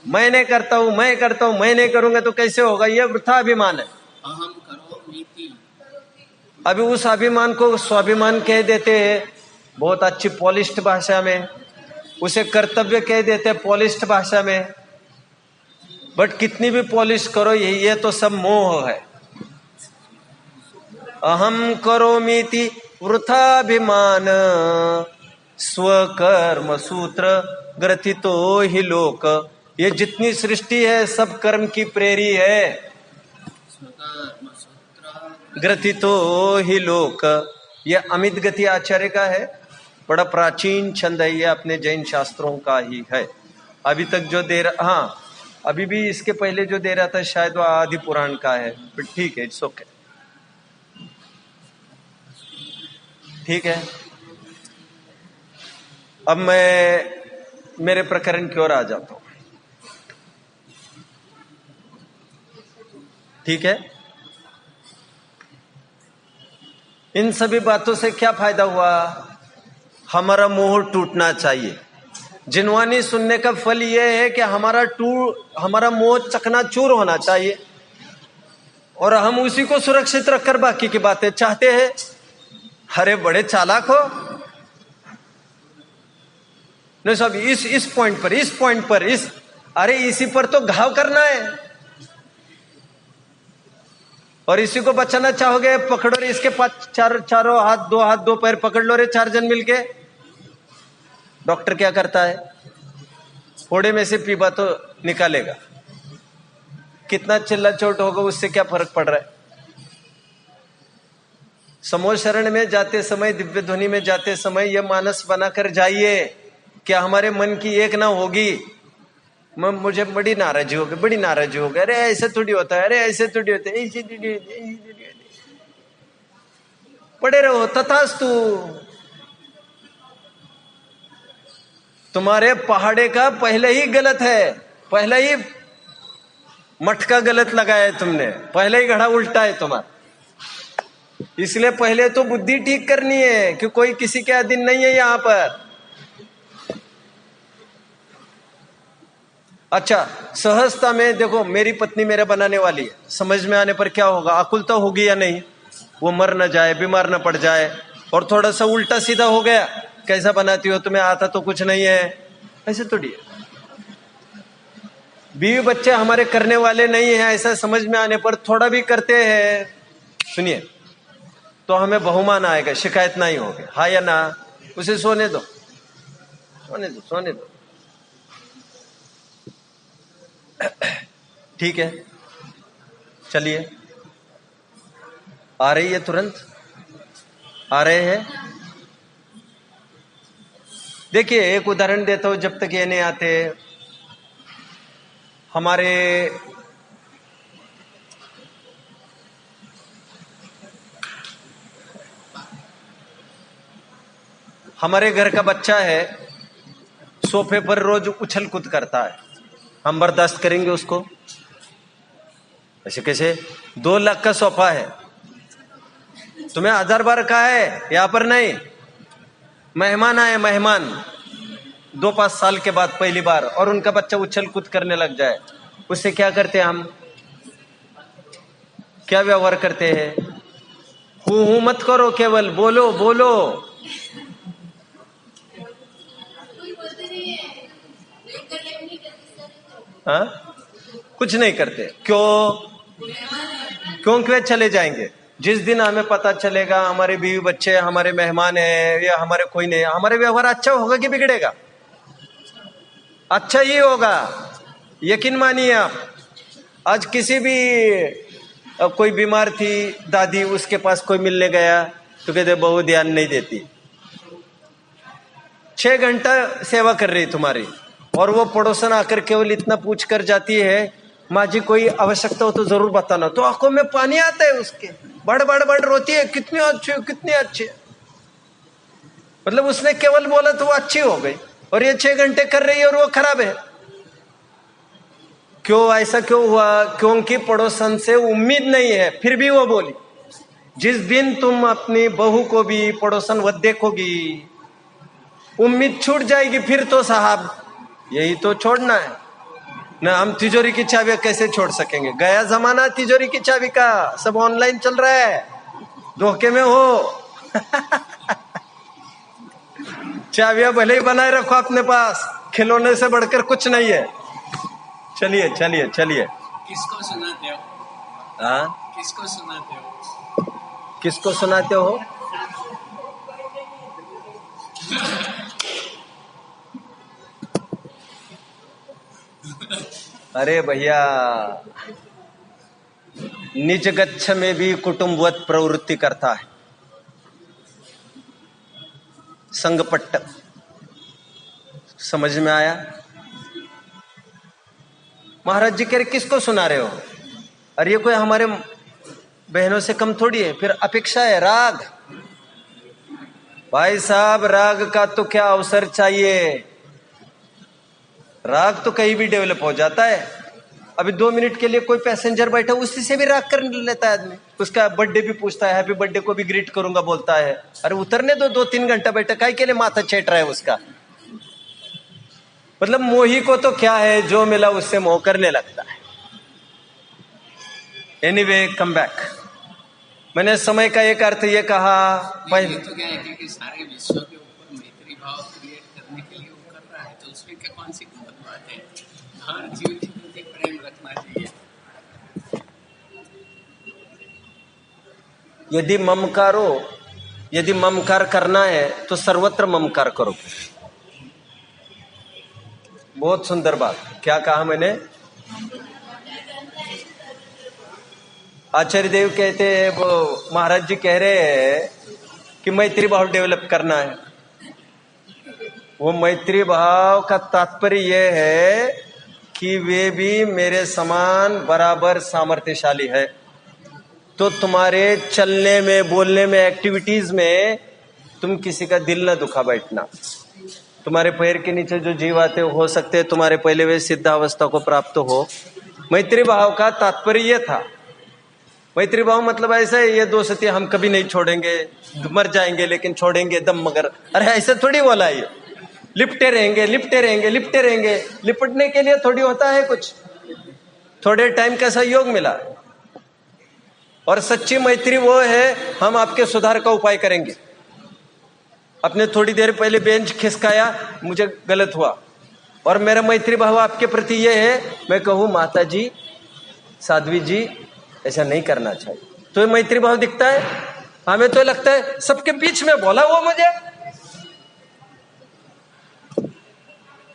मैंने करता हूं, मैं करता हूं, मैं नहीं करूंगा तो कैसे होगा, यह वृथाभिमान है। अहम करोमीति। अभी उस अभिमान को स्वाभिमान कह देते हैं बहुत अच्छी पॉलिश्ड भाषा में, उसे कर्तव्य कह देते हैं पॉलिश्ड भाषा में। बट कितनी भी पॉलिश करो ये तो सब मोह है। अहम करोमीति वृथाभिमान स्वकर्म सूत्र ग्रथितो हि लोक। ये जितनी सृष्टि है सब कर्म की प्रेरी है। ग्रथितो हि लोक, ये अमित गति आचार्य का है। बड़ा प्राचीन छंद है ये, अपने जैन शास्त्रों का ही है। अभी तक जो दे रहा, हाँ अभी भी इसके पहले जो दे रहा था शायद वो आदि पुराण का है, बट ठीक है, इट्स ओके, ठीक है। अब मैं मेरे प्रकरण की ओर आ जाता हूं, ठीक है। इन सभी बातों से क्या फायदा हुआ, हमारा मोह टूटना चाहिए। जिनवानी सुनने का फल यह है कि हमारा मोह चकनाचूर होना चाहिए और हम उसी को सुरक्षित रखकर बाकी की बातें चाहते हैं। अरे बड़े चालाक हो। नहीं साहब, इस पॉइंट पर अरे इसी पर तो घाव करना है और इसी को बचाना चाहोगे, पकड़ो रे इसके पास चारों हाथ दो पैर पकड़ लो रे, 4 जन मिलके। डॉक्टर क्या करता है, फोड़े में से पीपा तो निकालेगा, कितना चिल्ला चोट होगा उससे क्या फर्क पड़ रहा है। समूह शरण में जाते समय, दिव्य ध्वनि में जाते समय यह मानस बनाकर जाइए क्या हमारे मन की एक ना होगी। मुझे बड़ी नाराजी हो गई, अरे ऐसे थोड़ी होता है, अरे ऐसे थोड़ी होता है, ऐसे थोड़ी होता है। पड़े रहो तथास्तु। तुम्हारे पहाड़े का पहले ही गलत है, पहले ही मटका गलत लगाया है तुमने, पहले ही घड़ा उल्टा है तुम्हारा। इसलिए पहले तो बुद्धि ठीक करनी है कि कोई किसी के अधीन नहीं है यहां पर। अच्छा, सहजता में देखो, मेरी पत्नी मेरा बनाने वाली है, समझ में आने पर क्या होगा, आकुलता होगी या नहीं, वो मर न जाए, बीमार न पड़ जाए। और थोड़ा सा उल्टा सीधा हो गया, कैसा बनाती हो, तुम्हें आता तो कुछ नहीं है, ऐसे थोड़ी है। बीवी बच्चे हमारे करने वाले नहीं है, ऐसा समझ में आने पर थोड़ा भी करते हैं, सुनिए, तो हमें बहुमान आएगा, शिकायत नहीं होगी, हाँ या ना। उसे सोने दो। ठीक है, चलिए, आ रही है, तुरंत आ रहे हैं। देखिए एक उदाहरण देता हूं, जब तक ये नहीं आते, हमारे घर का बच्चा है, सोफे पर रोज उछल कूद करता है, हम बर्दाश्त करेंगे उसको? ऐसे कैसे? 2 लाख का सोफा है, तुम्हें 1000 बार कहा है यहां पर नहीं। मेहमान आए, मेहमान 2-5 साल के बाद पहली बार, और उनका बच्चा उछल कूद करने लग जाए, उससे क्या करते हैं हम? क्या व्यवहार करते हैं? हूं मत करो, केवल बोलो बोलो। हाँ, कुछ नहीं करते। क्यों चले जाएंगे? जिस दिन हमें पता चलेगा हमारे बीवी बच्चे हमारे मेहमान हैं या हमारे कोई नहीं, हमारे व्यवहार अच्छा होगा कि बिगड़ेगा? अच्छा ही होगा, यकीन मानिए आप। आज किसी भी कोई बीमार थी दादी, उसके पास कोई मिलने गया तो कहते बहू ध्यान नहीं देती, 6 घंटा सेवा कर रही तुम्हारी, और वो पड़ोसन आकर केवल इतना पूछ कर जाती है, माँ जी कोई आवश्यकता हो तो जरूर बताना, तो आंखों में पानी आता है उसके, बड़ बड़ बड़ रोती है, कितनी अच्छी हो, कितनी अच्छी। मतलब उसने केवल बोला तो वो अच्छी हो गई, और ये 6 घंटे कर रही है और वो खराब है। क्यों? ऐसा क्यों हुआ? क्योंकि पड़ोसन से उम्मीद नहीं है, फिर भी वो बोली। जिस दिन तुम अपनी बहू को भी पड़ोसन वत देखोगी, उम्मीद छूट जाएगी, फिर तो साहब यही तो छोड़ना है ना। हम तिजोरी की चाबियां कैसे छोड़ सकेंगे? गया जमाना तिजोरी की चाबी का, सब ऑनलाइन चल रहा है, धोखे में हो। चाबियां भले ही बनाए रखो अपने पास, खिलौने से बढ़कर कुछ नहीं है। चलिए चलिए चलिए। किसको सुनाते हो? हाँ, किसको सुनाते हो? किसको सुनाते हो? अरे भैया, निज गच्छ में भी कुटुंबवत प्रवृत्ति करता है, संगपट्ट। समझ में आया? महाराज जी कह रहे किसको सुना रहे हो? अरे ये कोई हमारे बहनों से कम थोड़ी है, फिर अपेक्षा है। राग, भाई साहब राग का तो क्या अवसर चाहिए, राग तो कहीं भी डेवलप हो जाता है। अभी 2 मिनट के लिए कोई पैसेंजर बैठा, उसी से भी राग कर लेता है आदमी। उसका बर्थडे भी पूछता है, हैप्पी बर्थडे को भी ग्रीट करूंगा बोलता है। अरे उतरने दो, 2-3 घंटा बैठा, काहे के लिए माथा छेट रहा है उसका? मतलब मोही को तो क्या है, जो मिला उससे मोह करने लगता है। Anyway, come back. मैंने समय का एक अर्थ ये कहा, ये तो क्या है कि सारे विश्व के ऊपर मैत्री भाव क्रिएट करने के लिए वो कर रहा है, तो उसमें क्या कौन सी गलत बात है? हर जीव के प्रति प्रेम रखना चाहिए। यदि ममकार करना है तो सर्वत्र ममकार करो। बहुत सुंदर बात। क्या कहा मैंने? आचार्य देव कहते हैं, वो महाराज जी कह रहे हैं कि मैत्री भाव डेवलप करना है। वो मैत्री भाव का तात्पर्य यह है कि वे भी मेरे समान बराबर सामर्थ्यशाली है, तो तुम्हारे चलने में, बोलने में, एक्टिविटीज में तुम किसी का दिल न दुखा बैठना। तुम्हारे पैर के नीचे जो जीव आते हो सकते हैं तुम्हारे पहले वे सिद्धावस्था को प्राप्त हो। मैत्री भाव का तात्पर्य यह था। मैत्री भाव मतलब ऐसा है, ये 2 सत्य हम कभी नहीं छोड़ेंगे, मर जाएंगे लेकिन छोड़ेंगे दम मगर। अरे ऐसे थोड़ी बोला, ये लिपटे रहेंगे लिपटे रहेंगे लिपटे रहेंगे। लिपटने के लिए थोड़ी होता है कुछ, थोड़े टाइम का सहयोग मिला। और सच्ची मैत्री वो है, हम आपके सुधार का उपाय करेंगे। अपने थोड़ी देर पहले बेंच खिसकाया, मुझे गलत हुआ, और मेरा मैत्री भाव आपके प्रति ये है, मैं कहूँ माता जी, साध्वी जी, ऐसा नहीं करना चाहिए, तो ये मैत्री भाव दिखता है। हमें तो लगता है सबके बीच में बोला वो मुझे।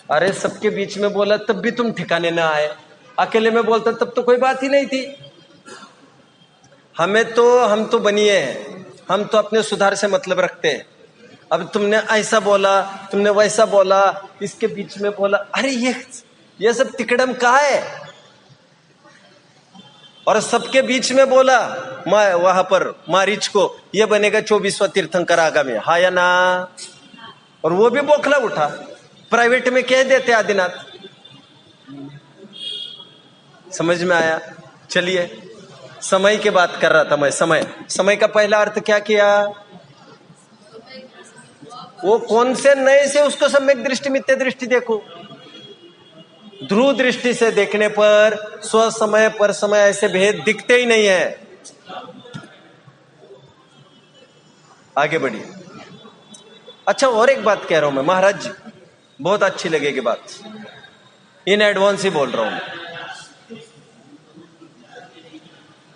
अरे सबके बीच में बोला तब भी तुम ठिकाने ना आए, अकेले में बोलता तब तो कोई बात ही नहीं थी। हम तो बनिए हैं, हम तो अपने सुधार से मतलब रखते हैं। अब तुमने ऐसा बोला, तुमने वैसा बोला, इसके बीच में बोला, अरे ये सब तिकड़म कहाँ है? और सबके बीच में बोला वहां पर मारीच को, ये बनेगा 24वां तीर्थंकर आगामी, हाँ या ना? और वो भी बोखला उठा, प्राइवेट में कह देते आदिनाथ। समझ में आया? चलिए, समय की बात कर रहा था मैं। समय का पहला अर्थ क्या किया? वो कौन से नए से उसको सम्यक दृष्टि मिथ्या दृष्टि देखो। ध्रुव दृष्टि से देखने पर स्व समय पर समय ऐसे भेद दिखते ही नहीं है। आगे बढ़िए। अच्छा, और एक बात कह रहा हूं मैं महाराज जी, बहुत अच्छी लगेगी बात, इन एडवांस ही बोल रहा हूं।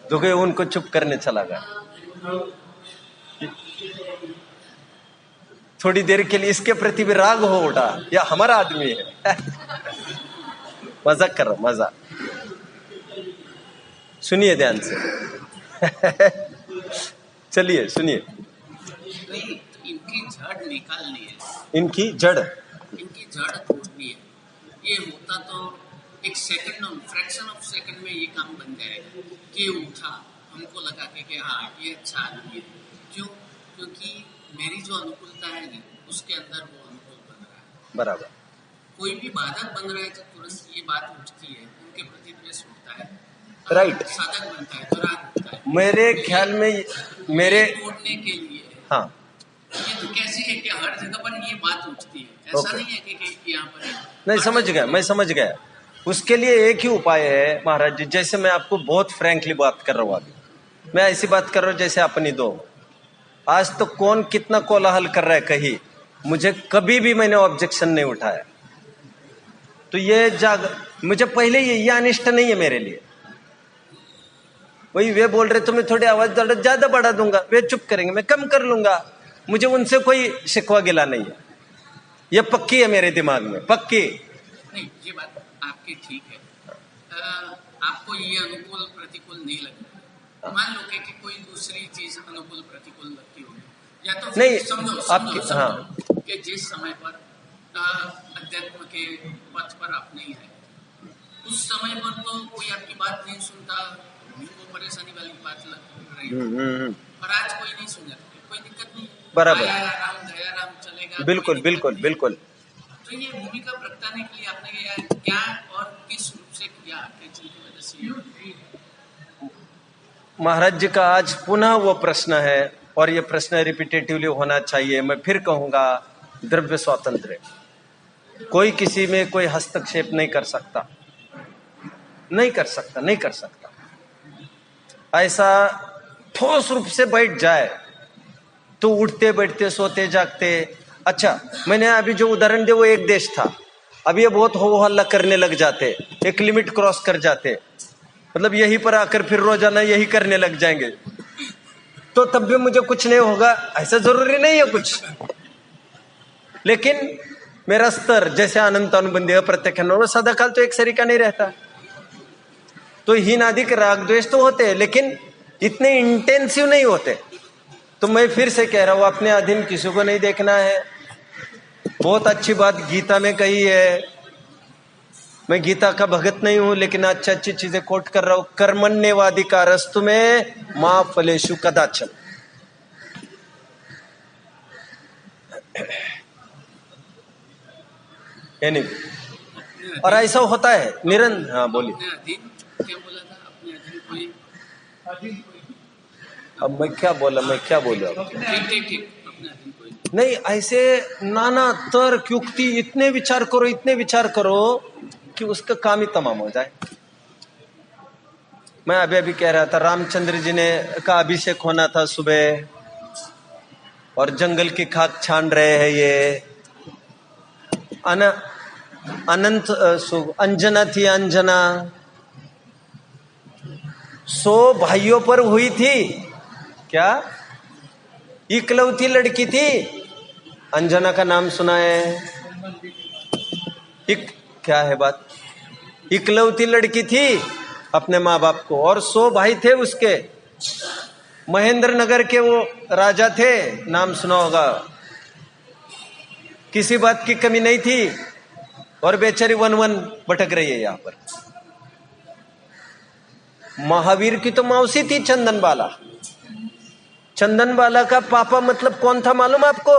दुगे उनको चुप करने चला गया। थोड़ी देर के लिए इसके प्रति भी राग हो उठा, या हमारा आदमी है। मजाक कर रहा हूं, मजाक। सुनिए ध्यान से। चलिए सुनिए। इनकी जड़ निकालनी है, इनकी जड़ तोड़नी है। ये होता तो एक सेकंड, फ्रैक्शन ऑफ सेकंड में ये काम बन जाएगा कि उठा, हमको लगा कि हाँ ये अच्छा आदमी है। क्यों? क्योंकि मेरी जो अनुकूलता है ना, उसके अंदर वो अनुकूल बन रहा है। बराबर। कोई भी बाधक बन रहा है तो तुरंत ये बात उठती है, उनके प्रति द्वेष उठता है, राइट। साधक बनता है तो राग उठता है। मेरे ख्याल में मेरे तोड़ने के लिए, हाँ, ये तो कैसी है कि हर जगह पर ये बात उठती है। ऐसा नहीं है कि यहाँ पर नहीं, समझ गया, मैं समझ गया। उसके लिए एक ही उपाय है महाराज जी, जैसे मैं आपको बहुत फ्रैंकली बात कर रहा हूँ अभी, मैं ऐसी बात कर रहा हूँ जैसे अपनी दो। आज तो कौन कितना कोलाहल कर रहा है कहीं, मुझे कभी भी मैंने ऑब्जेक्शन नहीं उठाया। तो ये मुझे पहले ये अनिष्ट नहीं है मेरे लिए। वही वे बोल रहे तुम्हें थोड़ी आवाज ज्यादा बढ़ा दूंगा, वे चुप करेंगे, मैं कम कर लूंगा, मुझे उनसे कोई शिकवा गिला नहीं है। ये पक्की है मेरे दिमाग में, पक्की। नहीं, ये बात आपकी ठीक है। आपको ये अनुकूल प्रतिकूल नहीं लगता। मान लो कि कोई दूसरी चीज अनुकूल प्रतिकूल लगती होगी, या तो नहीं समझो हाँ, कि जिस समय पर अध्यात्म के पथ पर आप नहीं आए, उस समय पर तो कोई आपकी बात नहीं सुनता, वो परेशानी वाली बात लग रही है। और आज कोई नहीं सुने, कोई दिक्कत नहीं, बराबर, गया राम चलेगा। बिल्कुल बिल्कुल बिल्कुल। तो ये भूमिका प्रगटाने के लिए आपने क्या और किस रूप से किया, जिनकी वजह से? महाराज जी का आज पुनः वो प्रश्न है, और ये प्रश्न रिपीटेटिवली होना चाहिए। मैं फिर कहूंगा, द्रव्य स्वातंत्र्य, कोई किसी में कोई हस्तक्षेप नहीं कर सकता, नहीं कर सकता, नहीं कर सकता। ऐसा ठोस रूप से बैठ जाए तो उठते बैठते सोते जागते। अच्छा, मैंने अभी जो उदाहरण दिया वो एक देश था, अब ये बहुत हो हल्ला करने लग जाते, एक लिमिट क्रॉस कर जाते, मतलब यहीं पर आकर फिर रोजाना यही करने लग जाएंगे, तो तब भी मुझे कुछ नहीं होगा, ऐसा जरूरी नहीं है कुछ। लेकिन मेरा स्तर जैसे अनंत अनुबंधी अप्रत्यक्ष वो सदा काल तो एक सरीका नहीं रहता। तो हीनादिक राग द्वेष तो होते हैं, लेकिन इतने इंटेंसिव नहीं होते। तो मैं फिर से कह रहा हूं, अपने अधीन किसी को नहीं देखना है। बहुत अच्छी बात गीता में कही है, मैं गीता का भगत नहीं हूं, लेकिन अच्छी अच्छी चीजें कोट कर रहा हूं। कर्मण्येवाधिकारस्तु में मा फलेषु कदाचन। और ऐसा होता है निरंतर। हाँ बोलिए। क्या बोला था? अपने अधीन कोई, अब मैं क्या बोला ठीक, नहीं, ऐसे नाना तर्क युक्ति, इतने विचार करो कि उसका काम ही तमाम हो जाए। मैं अभी कह रहा था, रामचंद्र जी ने का अभिषेक होना था सुबह, और जंगल की खाक छान रहे हैं ये। अनंत अंजना थी, अंजना 100 भाइयों पर हुई थी क्या? इकलौती लड़की थी, अंजना का नाम सुना है? क्या है बात? इकलौती लड़की थी अपने माँ बाप को, और 100 भाई थे उसके। महेंद्र नगर के वो राजा थे, नाम सुना होगा, किसी बात की कमी नहीं थी और बेचारी वन वन भटक रही है यहां पर। महावीर की तो मौसी थी चंदनबाला। चंदनबाला का पापा मतलब कौन था मालूम आपको?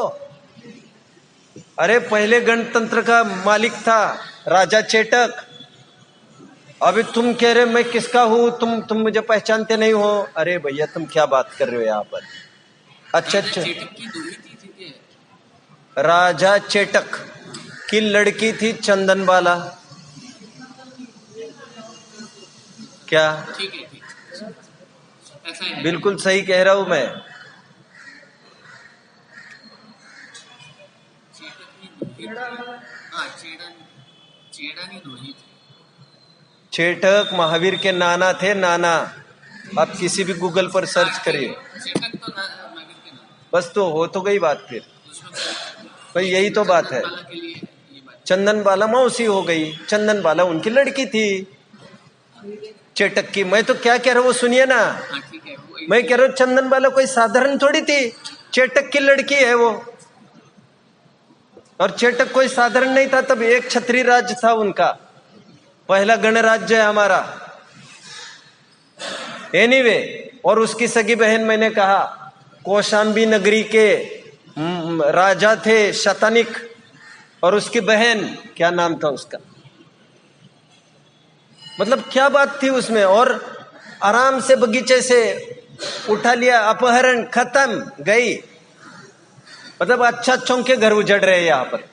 अरे पहले गणतंत्र का मालिक था राजा चेटक। अभी तुम कह रहे मैं किसका हूं, तुम मुझे पहचानते नहीं हो। अरे भैया तुम क्या बात कर रहे हो यहाँ पर? अच्छा अच्छा, राजा चेटक की लड़की थी चंदनबाला। क्या? ठीक है, ऐसा है। बिल्कुल सही कह रहा हूं मैं। चेटक महावीर के नाना थे, नाना। आप किसी भी गूगल पर सर्च करिए, बस तो हो तो गई बात। फिर भाई यही तो बात है। चंदनबाला मौसी हो गई, चंदनबाला उनकी लड़की थी चेटक की। मैं तो क्या कह रहा हूं वो सुनिए ना। मैं कह रहा हूं चंदनबाला कोई साधारण थोड़ी थी, चेटक की लड़की है वो। और चेटक कोई साधारण नहीं था, तब एक क्षत्रिय राज्य था उनका, पहला गणराज्य है हमारा। एनीवे, और उसकी सगी बहन मैंने कहा कौशांबी नगरी के राजा थे शतानिक, और उसकी बहन क्या नाम था उसका, मतलब क्या बात थी उसमें। और आराम से बगीचे से उठा लिया, अपहरण, खत्म, गई। मतलब अच्छा अच्छों के घर उजड़ रहे यहाँ पर।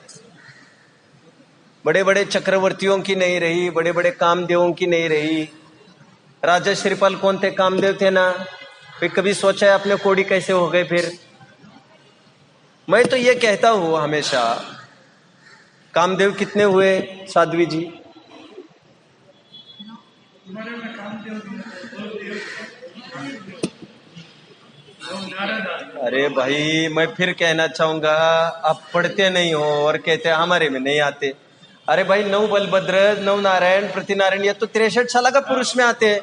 बड़े बड़े चक्रवर्तियों की नहीं रही, बड़े बड़े कामदेवों की नहीं रही। राजा श्रीपाल कौन थे? कामदेव थे ना। फिर कभी सोचा है अपने कोड़ी कैसे हो गए? फिर मैं तो ये कहता हूं हमेशा, कामदेव कितने हुए साध्वी जी? अरे भाई मैं फिर कहना चाहूंगा, आप पढ़ते नहीं हो और कहते हमारे में नहीं आते। अरे भाई 9 बलभद्र, 9 नारायण, प्रतिनारायण, ये तो 63 साल का पुरुष में आते हैं।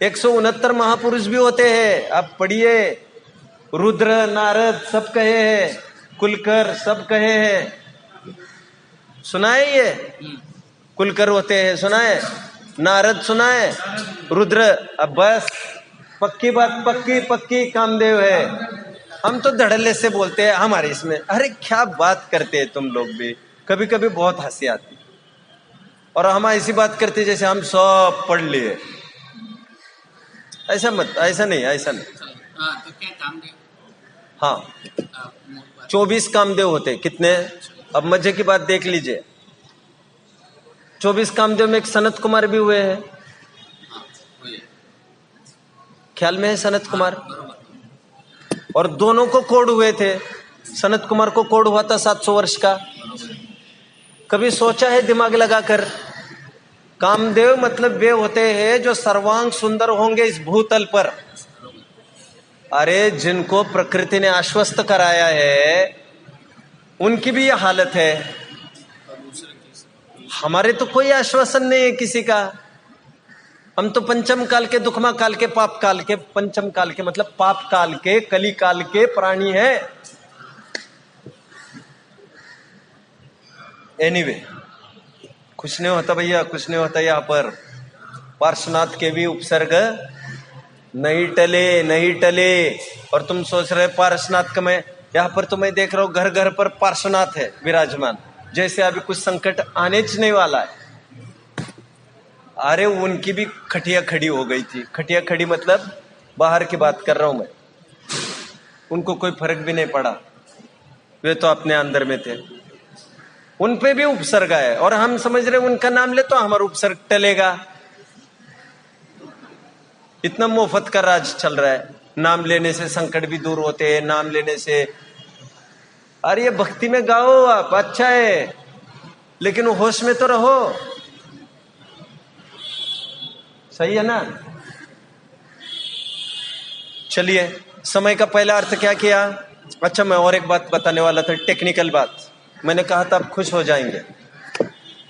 169 महापुरुष भी होते हैं, आप पढ़िए। रुद्र, नारद सब कहे हैं, कुलकर सब कहे हैं, सुना है ये? कुलकर होते हैं, सुना है? नारद सुना है? रुद्र। अब बस पक्की बात, पक्की पक्की कामदेव है। हम तो धड़ल्ले से बोलते हैं हमारे इसमें। अरे क्या बात करते हैं तुम लोग भी, कभी कभी बहुत हंसी आती। और हम ऐसी बात करते जैसे हम सब पढ़ लिए। ऐसा मत, ऐसा नहीं, ऐसा नहीं। तो क्या कामदेव? हाँ 24 कामदेव होते। कितने? अब मजे की बात देख लीजिए, 24 कामदेव में एक सनत कुमार भी हुए हैं, ख्याल में है सनत कुमार? और दोनों को कोड हुए थे। सनत कुमार को कोड हुआ था 700 वर्ष का। कभी सोचा है दिमाग लगाकर? कामदेव मतलब वे होते हैं जो सर्वांग सुंदर होंगे इस भूतल पर। अरे जिनको प्रकृति ने आश्वस्त कराया है उनकी भी यह हालत है। हमारे तो कोई आश्वासन नहीं है किसी का। हम तो पंचम काल के, दुखमा काल के, पाप काल के, पंचम काल के मतलब पाप काल के, कली काल के प्राणी है। एनीवे, कुछ नहीं होता भैया, कुछ नहीं होता। यहाँ पर पार्श्वनाथ के भी उपसर्ग नहीं टले, नहीं टले। और तुम सोच रहे पार्श्वनाथ का, मैं यहाँ पर तो मैं देख रहा हूँ घर घर पर पार्श्वनाथ है विराजमान, जैसे अभी कुछ संकट आने नहीं वाला है। अरे उनकी भी खटिया खड़ी हो गई थी। खटिया खड़ी मतलब बाहर की बात कर रहा हूं मैं। उनको कोई फर्क भी नहीं पड़ा, वे तो अपने अंदर में थे। उन पे भी उपसर्ग है और हम समझ रहे उनका नाम ले तो हमारा उपसर्ग टलेगा। इतना मुफ्त का राज चल रहा है। नाम लेने से संकट भी दूर होते हैं, नाम लेने से। अरे ये भक्ति में गाओ आप, अच्छा है, लेकिन होश में तो रहो। सही है ना? चलिए, समय का पहला अर्थ क्या किया? अच्छा, मैं और एक बात बताने वाला था, टेक्निकल बात। मैंने कहा था आप खुश हो जाएंगे,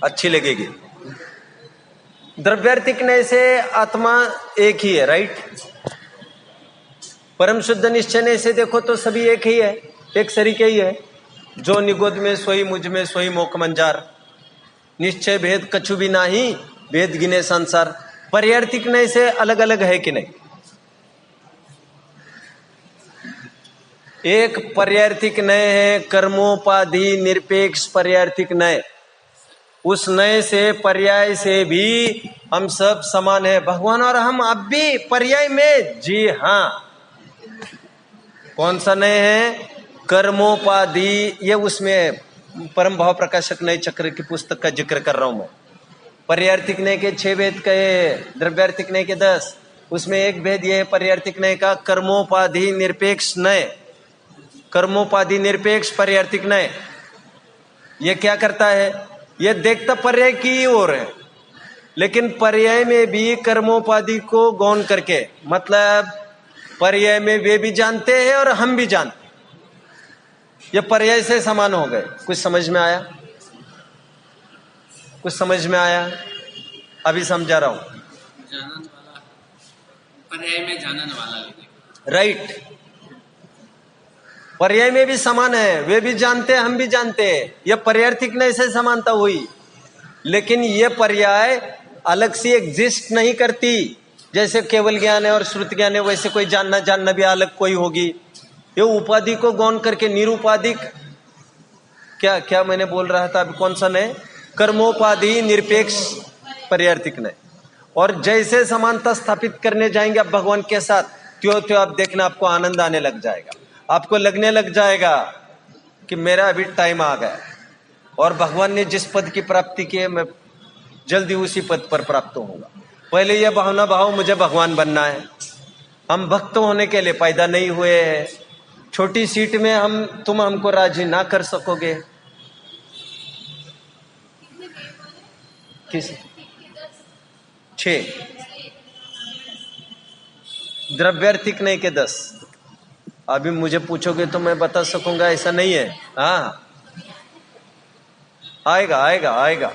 अच्छी लगेगी। द्रव्यार्थिकने से आत्मा एक ही है, राइट? परम शुद्ध निश्चय से देखो तो सभी एक ही है, एक शरीक ही है। जो निगोद में सोई मुझ में सोई मोख मंजार, निश्चय भेद कछु भी नाही, भेद गिने संसार। पर्यार्थिक नय से अलग अलग है कि नहीं? एक पर्यार्थिक नय है कर्मोपाधि निरपेक्ष पर्यार्थिक नय। उस नय से पर्याय से भी हम सब समान है, भगवान और हम अब भी पर्याय में। जी हाँ, कौन सा नय है? कर्मोपाधि। ये उसमें परम भाव प्रकाशक नय चक्र की पुस्तक का जिक्र कर रहा हूं मैं। पर्यार्थिक नय के 6 भेद कहे, द्रव्यार्थिक नय के 10। उसमें एक भेद यह है पर्यार्थिक नय का, कर्मोपाधि निरपेक्ष नय। कर्मोपाधि निरपेक्ष पर्यार्थिक नय ये क्या करता है? ये देखता पर्याय की ओर है, लेकिन पर्याय में भी कर्मोपाधि को गौण करके, मतलब पर्याय में वे भी जानते हैं और हम भी जानते हैं, ये पर्याय से समान हो गए। कुछ समझ में आया? कुछ समझ में आया? अभी समझा रहा हूं। जानन वाला, पर्याय में जानन वाला, राइट। पर्याय में भी समान है, वे भी जानते हैं हम भी जानते हैं, यह पर्यार्थिक नय से समानता हुई। लेकिन ये पर्याय अलग से एग्जिस्ट नहीं करती। जैसे केवल ज्ञान है और श्रुत ज्ञान है, वैसे कोई जानना भी अलग कोई होगी। ये उपाधि को गौण करके निरुपाधिक, क्या मैंने बोल रहा था अभी? कौन सा नय? कर्मोपाधि निरपेक्ष पर्यार्थिक नय। और जैसे समानता स्थापित करने जाएंगे आप भगवान के साथ, त्यों आप देखना आपको आनंद आने लग जाएगा। आपको लगने लग जाएगा कि मेरा अभी टाइम आ गया, और भगवान ने जिस पद की प्राप्ति की है मैं जल्दी उसी पद पर प्राप्त होऊंगा। पहले यह भावना भाव मुझे भगवान बनना है। हम भक्त होने के लिए पैदा नहीं हुए हैं। छोटी सीट में तुम हमको राजी ना कर सकोगे। किस 6 द्रव्यार्थिक नहीं के 10। अभी मुझे पूछोगे तो मैं बता सकूंगा, ऐसा नहीं है। हाँ, आएगा।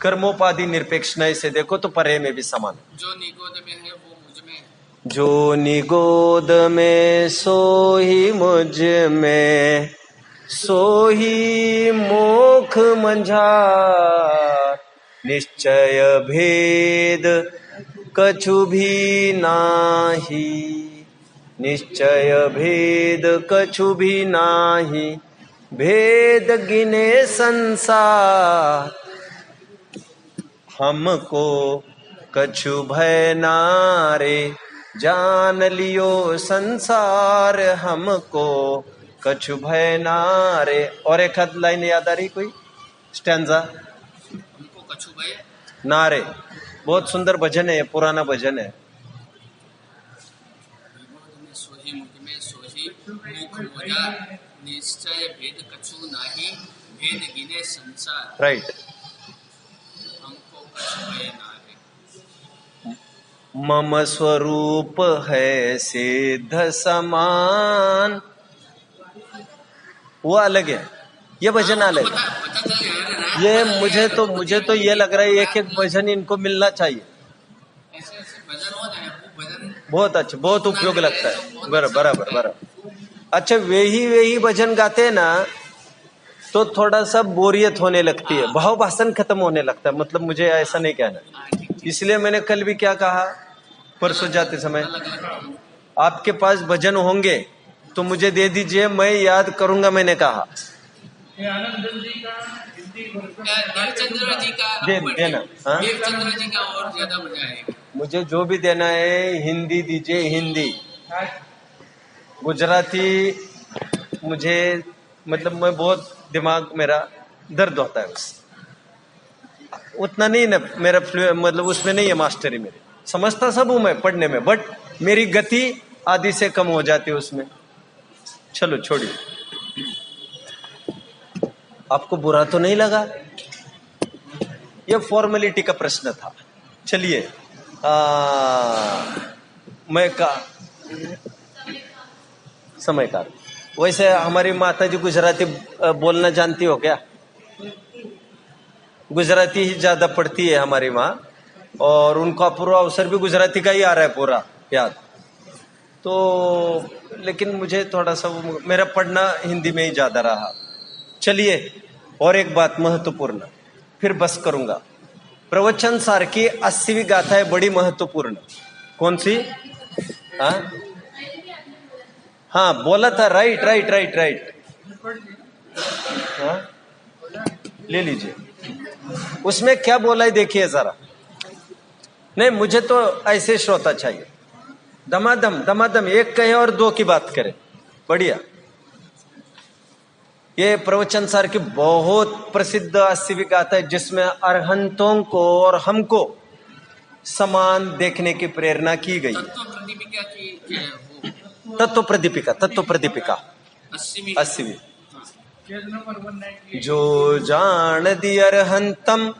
कर्मोपाधि निरपेक्ष नय से देखो तो पर्याय में भी समान। जो निगोद में है वो मुझ में, जो निगोद में सो ही मुझ में, सो ही मोख मंझार। निश्चय भेद कछु भी नाही, निश्चय भेद कछु भी नाही, भेद गिने संसार। हमको कछु भय नारे, जान लियो संसार। हमको कछु भय नारे। और एक आध लाइन याद आ रही कोई? स्टैंजा। हमको कछु भय नारे, बहुत सुंदर भजन है, पुराना भजन है। सोही मुझ में सोही मुख मोजा, निश्चय भेद कछु नाही, भेद गिने संसार। राइट। हमको कछु भय नारे। मम स्वरूप है सिद्ध समान, वो अलग है, ये भजन अलग है। ये मुझे तो ये लग रहा है एक भजन इनको मिलना चाहिए। ऐसे भजन हो जाए, भजन बहुत अच्छा, बहुत उपयोग लगता है। बराबर। अच्छा, वही भजन गाते हैं ना तो थोड़ा सा बोरियत होने लगती है, भाव भाषण खत्म होने लगता है। मतलब मुझे ऐसा नहीं कहना, इसलिए मैंने कल भी क्या कहा, परसों जाते समय, आपके पास भजन होंगे तो मुझे दे दीजिए, मैं याद करूंगा। मैंने कहा देवचंद्र जी का देना। हाँ, देवचंद्र जी का और ज्यादा मजा आएगा। मुझे जो भी देना है हिंदी दीजिए, हिंदी। गुजराती मुझे मतलब मैं बहुत दिमाग मेरा दर्द होता है उससे, उतना नहीं ना मेरा मतलब उसमें नहीं है मास्टरी मेरी। समझता सब हूं मैं पढ़ने में, बट मेरी गति आधी से कम हो जाती है उसमें। चलो छोड़िए, आपको बुरा तो नहीं लगा? यह फॉर्मेलिटी का प्रश्न था। चलिए, मैं का समय का वैसे हमारी माता जी गुजराती बोलना जानती हो क्या? गुजराती ही ज्यादा पढ़ती है हमारी माँ, और उनका पूरा अवसर भी गुजराती का ही आ रहा है पूरा याद। तो लेकिन मुझे थोड़ा सा मेरा पढ़ना हिंदी में ही ज्यादा रहा। चलिए और एक बात महत्वपूर्ण, फिर बस करूंगा। प्रवचन सार की 80वीं गाथा है, बड़ी महत्वपूर्ण। कौन सी? हाँ बोला था, राइट राइट राइट राइट। हाँ ले लीजिए। उसमें क्या बोला है देखिए जरा। नहीं मुझे तो ऐसे श्रोता चाहिए, दमादम दमादम, एक कहे और दो की बात करे, बढ़िया। ये प्रवचन सार की बहुत प्रसिद्ध 80वीं गाथा है, जिसमें अरहंतों को और हमको समान देखने की प्रेरणा की गई। तत्व प्रदीपिका, तत्व प्रदीपिका 80वीं। जो जान दी अरहंतम,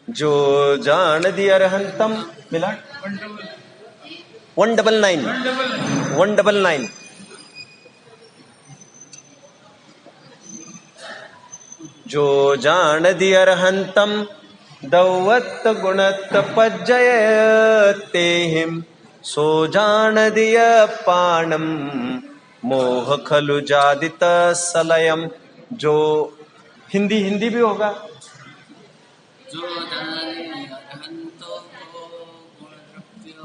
जो जान दी अरहंतम, मिला 199 199। जो जान दी अरहंतम दौवत गुणत पज्जयते हिम, सो जान दिय पाणम मोह खलु जादित सलयम। जो हिंदी भी होगा।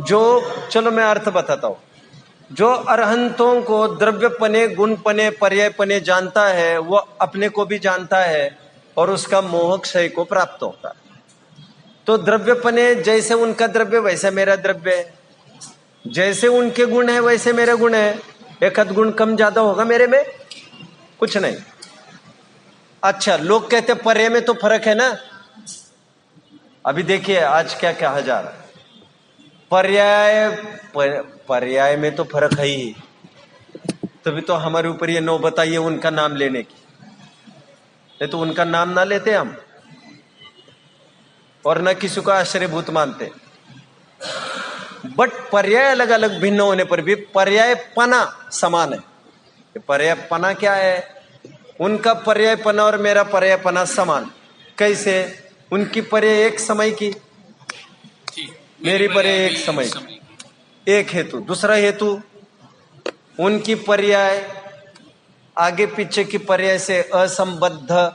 जो, चलो मैं अर्थ बताता हूं। जो अरहंतों को द्रव्यपने, गुणपने, पर्यायपने जानता है, वो अपने को भी जानता है और उसका मोह क्षय को प्राप्त होता है। तो द्रव्यपने, जैसे उनका द्रव्य वैसे मेरा द्रव्य है, जैसे उनके गुण है वैसे मेरे गुण है। एक आध गुण कम ज्यादा होगा मेरे में, कुछ नहीं। अच्छा, लोग कहते पर्याय में तो फर्क है ना। अभी देखिए आज क्या कहा जा रहा है, पर्याय में तो फर्क है ही, तभी तो हमारे ऊपर ये नौबत आई है उनका नाम लेने की। नहीं तो उनका नाम ना लेते हम, और न किसी को आश्रयभूत मानते। बट पर्याय अलग अलग भिन्न होने पर भी पर्यायपना समान है। पर्यायपना क्या है? उनका पर्यायपना और मेरा पर्यायपना समान। कैसे? उनकी पर्याय एक समय की, मेरी पर्याय एक समय की। एक हेतु। दूसरा हेतु, उनकी पर्याय आगे पीछे की पर्याय से असंबद्ध,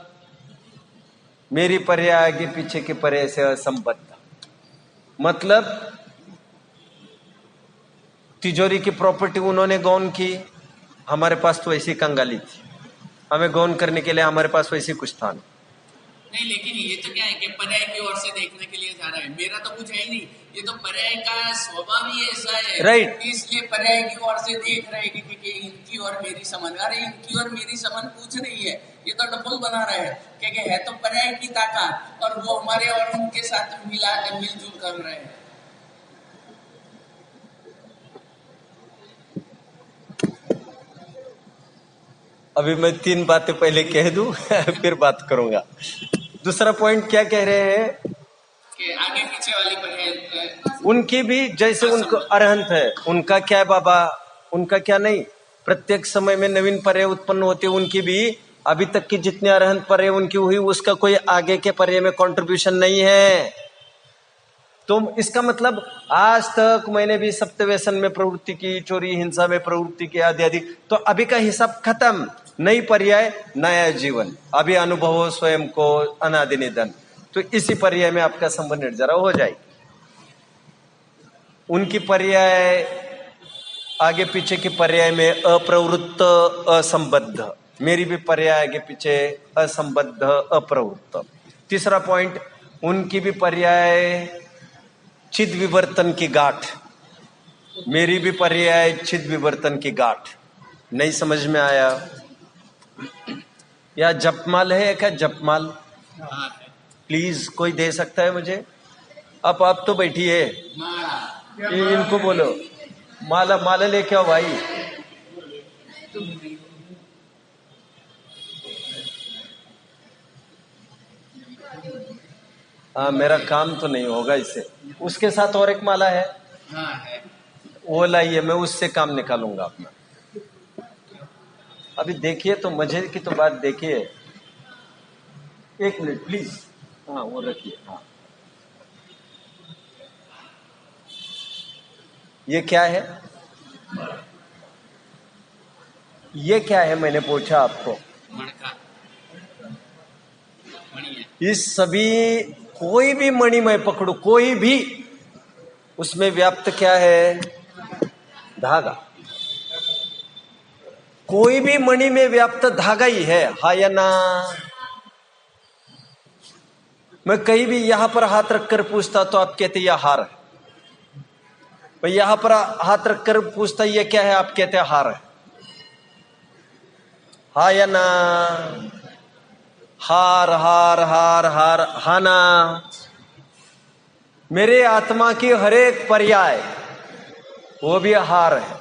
मेरी पर्याय आगे पीछे की पर्याय से असंबद्ध। मतलब तिजोरी की प्रॉपर्टी उन्होंने गौन की, हमारे पास तो ऐसी कंगाली थी, हमें गौन करने के लिए हमारे पास वैसी कुछ था नहीं। लेकिन ये तो क्या है कि पर्याय की ओर से देखने के लिए जा रहा है, मेरा तो कुछ है ही नहीं। ये तो पर्याय का स्वभाव ही ऐसा है, राइट। इसलिए पर्याय की ओर से देख रहे हैं कि इनकी और मेरी समन, अरे इनकी और मेरी समन कुछ नहीं है, ये तो डबल बना रहे हैं। क्योंकि है तो पर्याय की ताकत, और वो हमारे और उनके साथ मिलजुल कर रहे हैं। अभी मैं 3 बातें पहले कह दूं फिर बात करूंगा। दूसरा पॉइंट क्या कह रहे हैं कि आगे पीछे वाली पर्याय उनकी भी, जैसे उनको अरहंत है, उनका क्या है बाबा, उनका क्या नहीं, प्रत्येक समय में नवीन पर्याय उत्पन्न होते। उनकी भी अभी तक की जितने अरहंत पर्याय उनकी हुई, उसका कोई आगे के पर्याय में कंट्रीब्यूशन नहीं है। तो इसका मतलब आज तक मैंने भी सप्तव्यसन में प्रवृत्ति की, चोरी हिंसा में प्रवृत्ति की, आदि आदि, तो अभी का हिसाब खत्म। नई पर्याय नया जीवन, अभी अनुभव हो स्वयं को अनादि निधन, तो इसी पर्याय में आपका संबंध निर्जरा हो जाएगी। उनकी पर्याय आगे पीछे की पर्याय में अप्रवृत्त असंबद्ध, मेरी भी पर्याय आगे पीछे असंबद्ध अप्रवृत्त। तीसरा पॉइंट, उनकी भी पर्याय चिद विवर्तन की गांठ, मेरी भी पर्याय चिद विवर्तन की गांठ। नहीं समझ में आया? या जपमाल है क्या? जपमाल प्लीज कोई दे सकता है मुझे? आप तो बैठिए, इनको बोलो माला, माला लेके आओ भाई। हाँ, मेरा काम तो नहीं होगा इससे। उसके साथ और एक माला है, वो लाइए, मैं उससे काम निकालूंगा अपना। अभी देखिए तो मजे की तो बात देखिए, 1 मिनट प्लीज। हाँ वो रखिए। हाँ ये क्या है? ये क्या है? मैंने पूछा आपको। मणका मणि है। इस सभी कोई भी मणि मैं पकड़ू, कोई भी, उसमें व्याप्त क्या है? धागा। कोई भी मणि में व्याप्त धागा ही है, हा या ना? मैं कहीं भी यहां पर हाथ रखकर पूछता तो आप कहते यह हार है। मैं यहां पर हाथ रखकर पूछता ये क्या है, आप कहते हार है। हा या ना? हार हार हार हार, हा ना? मेरे आत्मा की हर एक पर्याय वो भी हार है,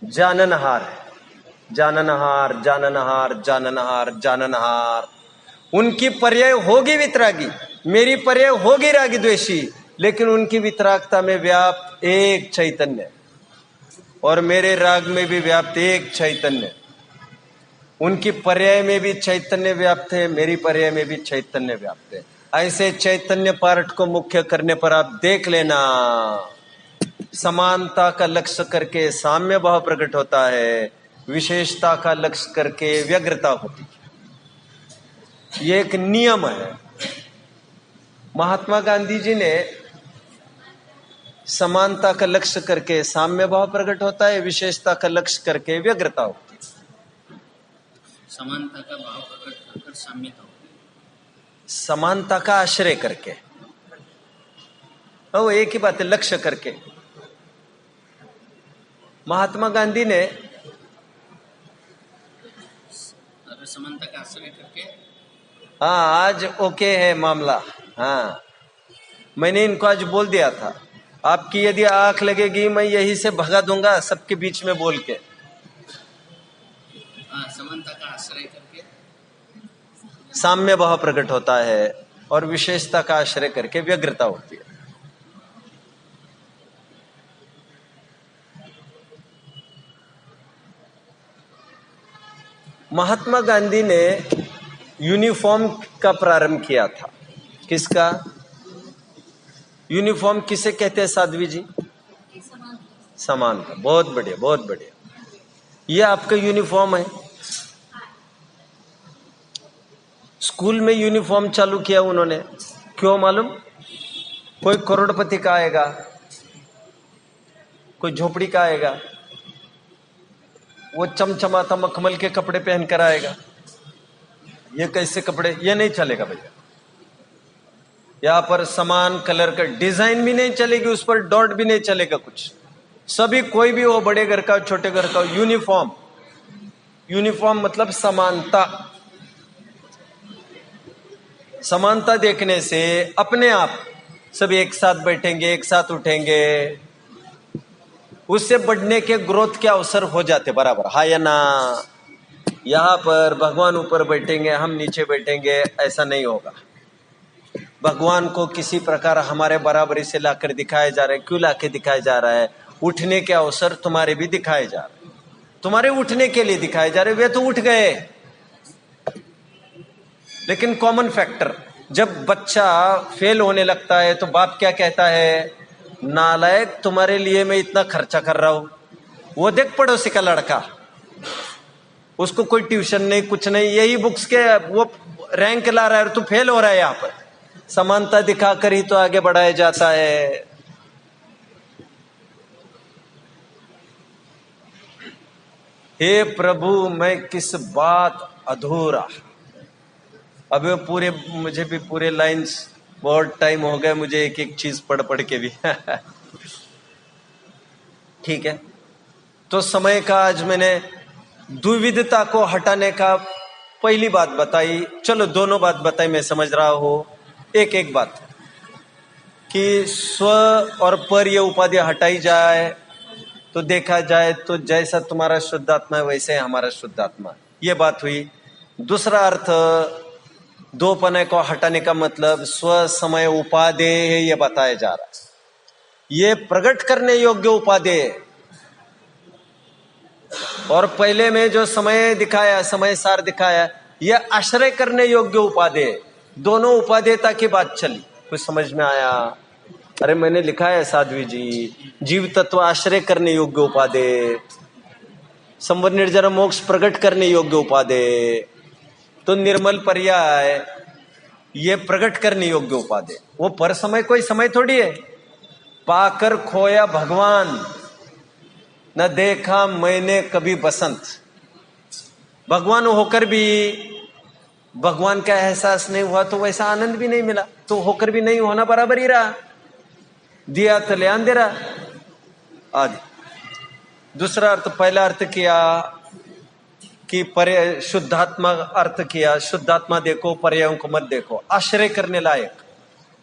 जाननहार है। जाननहार जाननहार जाननहार जाननहार। उनकी पर्याय होगी वितरागी, मेरी पर्याय होगी रागी द्वेषी, लेकिन उनकी वितरागता में व्याप्त एक चैतन्य और मेरे राग में भी व्याप्त एक चैतन्य। उनकी पर्याय में भी चैतन्य व्याप्त है, मेरी पर्याय में भी चैतन्य व्याप्त है। ऐसे चैतन्य पार्ट को मुख्य करने पर आप देख लेना, समानता का लक्ष्य करके साम्य भाव प्रकट होता है, विशेषता का लक्ष्य करके व्यग्रता होती है। ये एक नियम है। महात्मा गांधी जी ने समानता का लक्ष्य करके साम्य भाव प्रकट होता है, विशेषता का लक्ष्य करके व्यग्रता होती है। समानता का भाव प्रकट कर साम्यता होती है। समानता का आश्रय करके, वो एक ही बात है, लक्ष्य करके। महात्मा गांधी ने समानता का आश्रय करके, हाँ आज ओके है मामला। हाँ मैंने इनको आज बोल दिया था, आपकी यदि आंख लगेगी मैं यही से भगा दूंगा सबके बीच में बोल के। समानता का आश्रय करके साम्य भाव प्रकट होता है और विशेषता का आश्रय करके व्यग्रता होती है। महात्मा गांधी ने यूनिफॉर्म का प्रारंभ किया था। किसका? यूनिफॉर्म किसे कहते हैं साध्वी जी? समानता। बहुत बढ़िया, बहुत बढ़िया। ये आपका यूनिफॉर्म है। स्कूल में यूनिफॉर्म चालू किया उन्होंने, क्यों मालूम? कोई करोड़पति का आएगा, कोई झोपड़ी का आएगा, वो चमचमाता मखमल के कपड़े पहनकर आएगा। ये कैसे कपड़े? ये नहीं चलेगा भैया। यहां पर समान कलर का डिजाइन भी नहीं चलेगी, उस पर डॉट भी नहीं चलेगा कुछ। सभी, कोई भी हो, बड़े घर का छोटे घर का, यूनिफॉर्म। यूनिफॉर्म मतलब समानता। समानता देखने से अपने आप सब एक साथ बैठेंगे, एक साथ उठेंगे, उससे बढ़ने के ग्रोथ के अवसर हो जाते बराबर, हा या ना? यहां पर भगवान ऊपर बैठेंगे, हम नीचे बैठेंगे, ऐसा नहीं होगा। भगवान को किसी प्रकार हमारे बराबरी से लाकर दिखाया जा रहा है। क्यों लाके दिखाया जा रहा है? उठने के अवसर तुम्हारे भी दिखाए जा रहे हैं, तुम्हारे उठने के लिए दिखाए जा रहे। वे तो उठ गए, लेकिन कॉमन फैक्टर, जब बच्चा फेल होने लगता है तो बाप क्या कहता है? नालायक, तुम्हारे लिए मैं इतना खर्चा कर रहा हूं। वो देख पड़ोसी का लड़का, उसको कोई ट्यूशन नहीं, कुछ नहीं, यही बुक्स के वो रैंक ला रहा है और तू फेल हो रहा है। यहां पर समानता दिखाकर ही तो आगे बढ़ाया जाता है। हे प्रभु, मैं किस बात अधूरा। अब पूरे, मुझे भी पूरे लाइंस, बहुत टाइम हो गया मुझे एक एक चीज पढ़ पढ़ के भी ठीक है, तो समय का आज मैंने द्विविधता को हटाने का पहली बात बताई। चलो दोनों बात बताई, मैं समझ रहा हूं। एक एक बात कि स्व और पर ये उपाधि हटाई जाए तो देखा जाए तो जैसा तुम्हारा शुद्ध आत्मा है वैसे ही हमारा शुद्ध आत्मा, ये बात हुई। दूसरा अर्थ, दो पने को हटाने का मतलब स्व समय उपादेय, ये बताया जा रहा है। ये प्रकट करने योग्य उपादेय, और पहले में जो समय दिखाया, समय सार दिखाया, ये आश्रय करने योग्य उपादेय। दोनों उपादेयता की बात चली, कुछ समझ में आया? अरे मैंने लिखा है साध्वी जी, जीव तत्व आश्रय करने योग्य उपादेय, संवर निर्जर मोक्ष प्रकट करने योग्य उपाधे, तो निर्मल पर्याय ये प्रकट करने योग्य उपाधे। वो पर समय कोई समय थोड़ी है। पाकर खोया भगवान न देखा मैंने कभी बसंत। भगवान होकर भी भगवान का एहसास नहीं हुआ तो वैसा आनंद भी नहीं मिला, तो होकर भी नहीं होना बराबर ही रहा। दिया तो ले अंधेरा आदि। दूसरा अर्थ, पहला अर्थ किया कि पर्याय शुद्धात्मा अर्थ किया, शुद्धात्मा देखो पर्यायों को मत देखो, आश्रय करने लायक।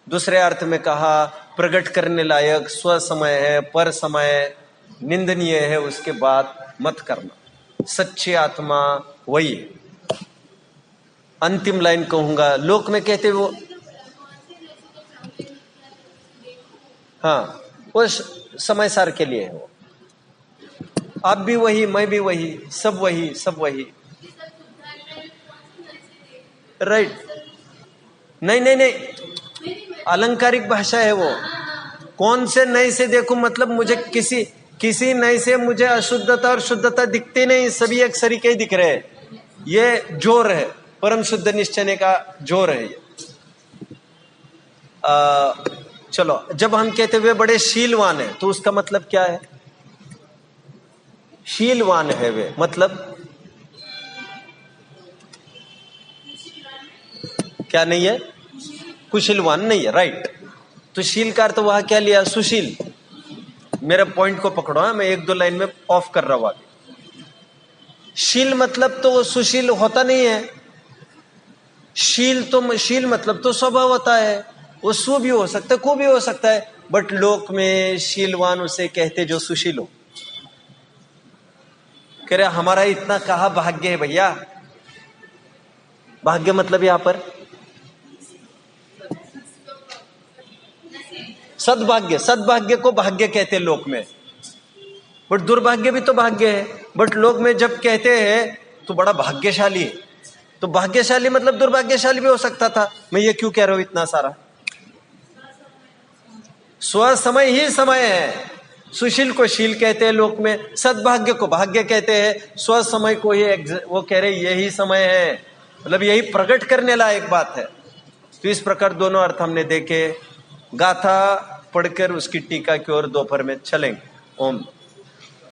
दूसरे अर्थ में कहा प्रकट करने लायक, स्व समय है, पर समय निंदनीय है, उसके बाद मत करना। सच्ची आत्मा वही है। अंतिम लाइन कहूंगा, लोक में कहते वो, हाँ वो समय सार के लिए है। वो आप भी वही, मैं भी वही, सब वही, सब वही। राइट। नहीं नहीं नहीं, अलंकारिक भाषा है वो। कौन से नए से देखूं, मतलब मुझे किसी नए से मुझे अशुद्धता और शुद्धता दिखते नहीं, सभी एक सरीके ही दिख रहे हैं। ये जोर है, परम शुद्ध निश्चय का जोर है ये। चलो, जब हम कहते हुए बड़े शीलवान है, तो उसका मतलब क्या है? शीलवान है वे, मतलब क्या नहीं है? कुशीलवान नहीं है। राइट। तो शील का अर्थ वहां क्या लिया? सुशील। मेरे पॉइंट को पकड़ो, है मैं एक दो लाइन में ऑफ कर रहा हूं आगे। शील मतलब तो सुशील होता नहीं है। शील मतलब तो स्वभाव होता है। वो सु भी हो सकता है, को भी हो सकता है, बट लोक में शीलवान उसे कहते जो सुशील हो। कह रहे हमारा इतना कहा भाग्य है भैया। भाग्य मतलब यहां पर सद्भाग्य। सद्भाग्य को भाग्य कहते हैं लोक में, बट दुर्भाग्य भी तो भाग्य है। बट लोक में जब कहते हैं तो बड़ा भाग्यशाली है, तो भाग्यशाली मतलब दुर्भाग्यशाली भी हो सकता था। मैं ये क्यों कह रहा हूं इतना सारा? स्व समय ही समय है। सुशील को शील कहते हैं लोक में, सद्भाग्य को भाग्य कहते हैं, स्व समय को ही वो कह रहे यही समय है, मतलब यही प्रकट करने लायक बात है। तो इस प्रकार दोनों अर्थ हमने देखे। गाथा पढ़कर उसकी टीका की ओर दोपहर में चलेंगे। ओम।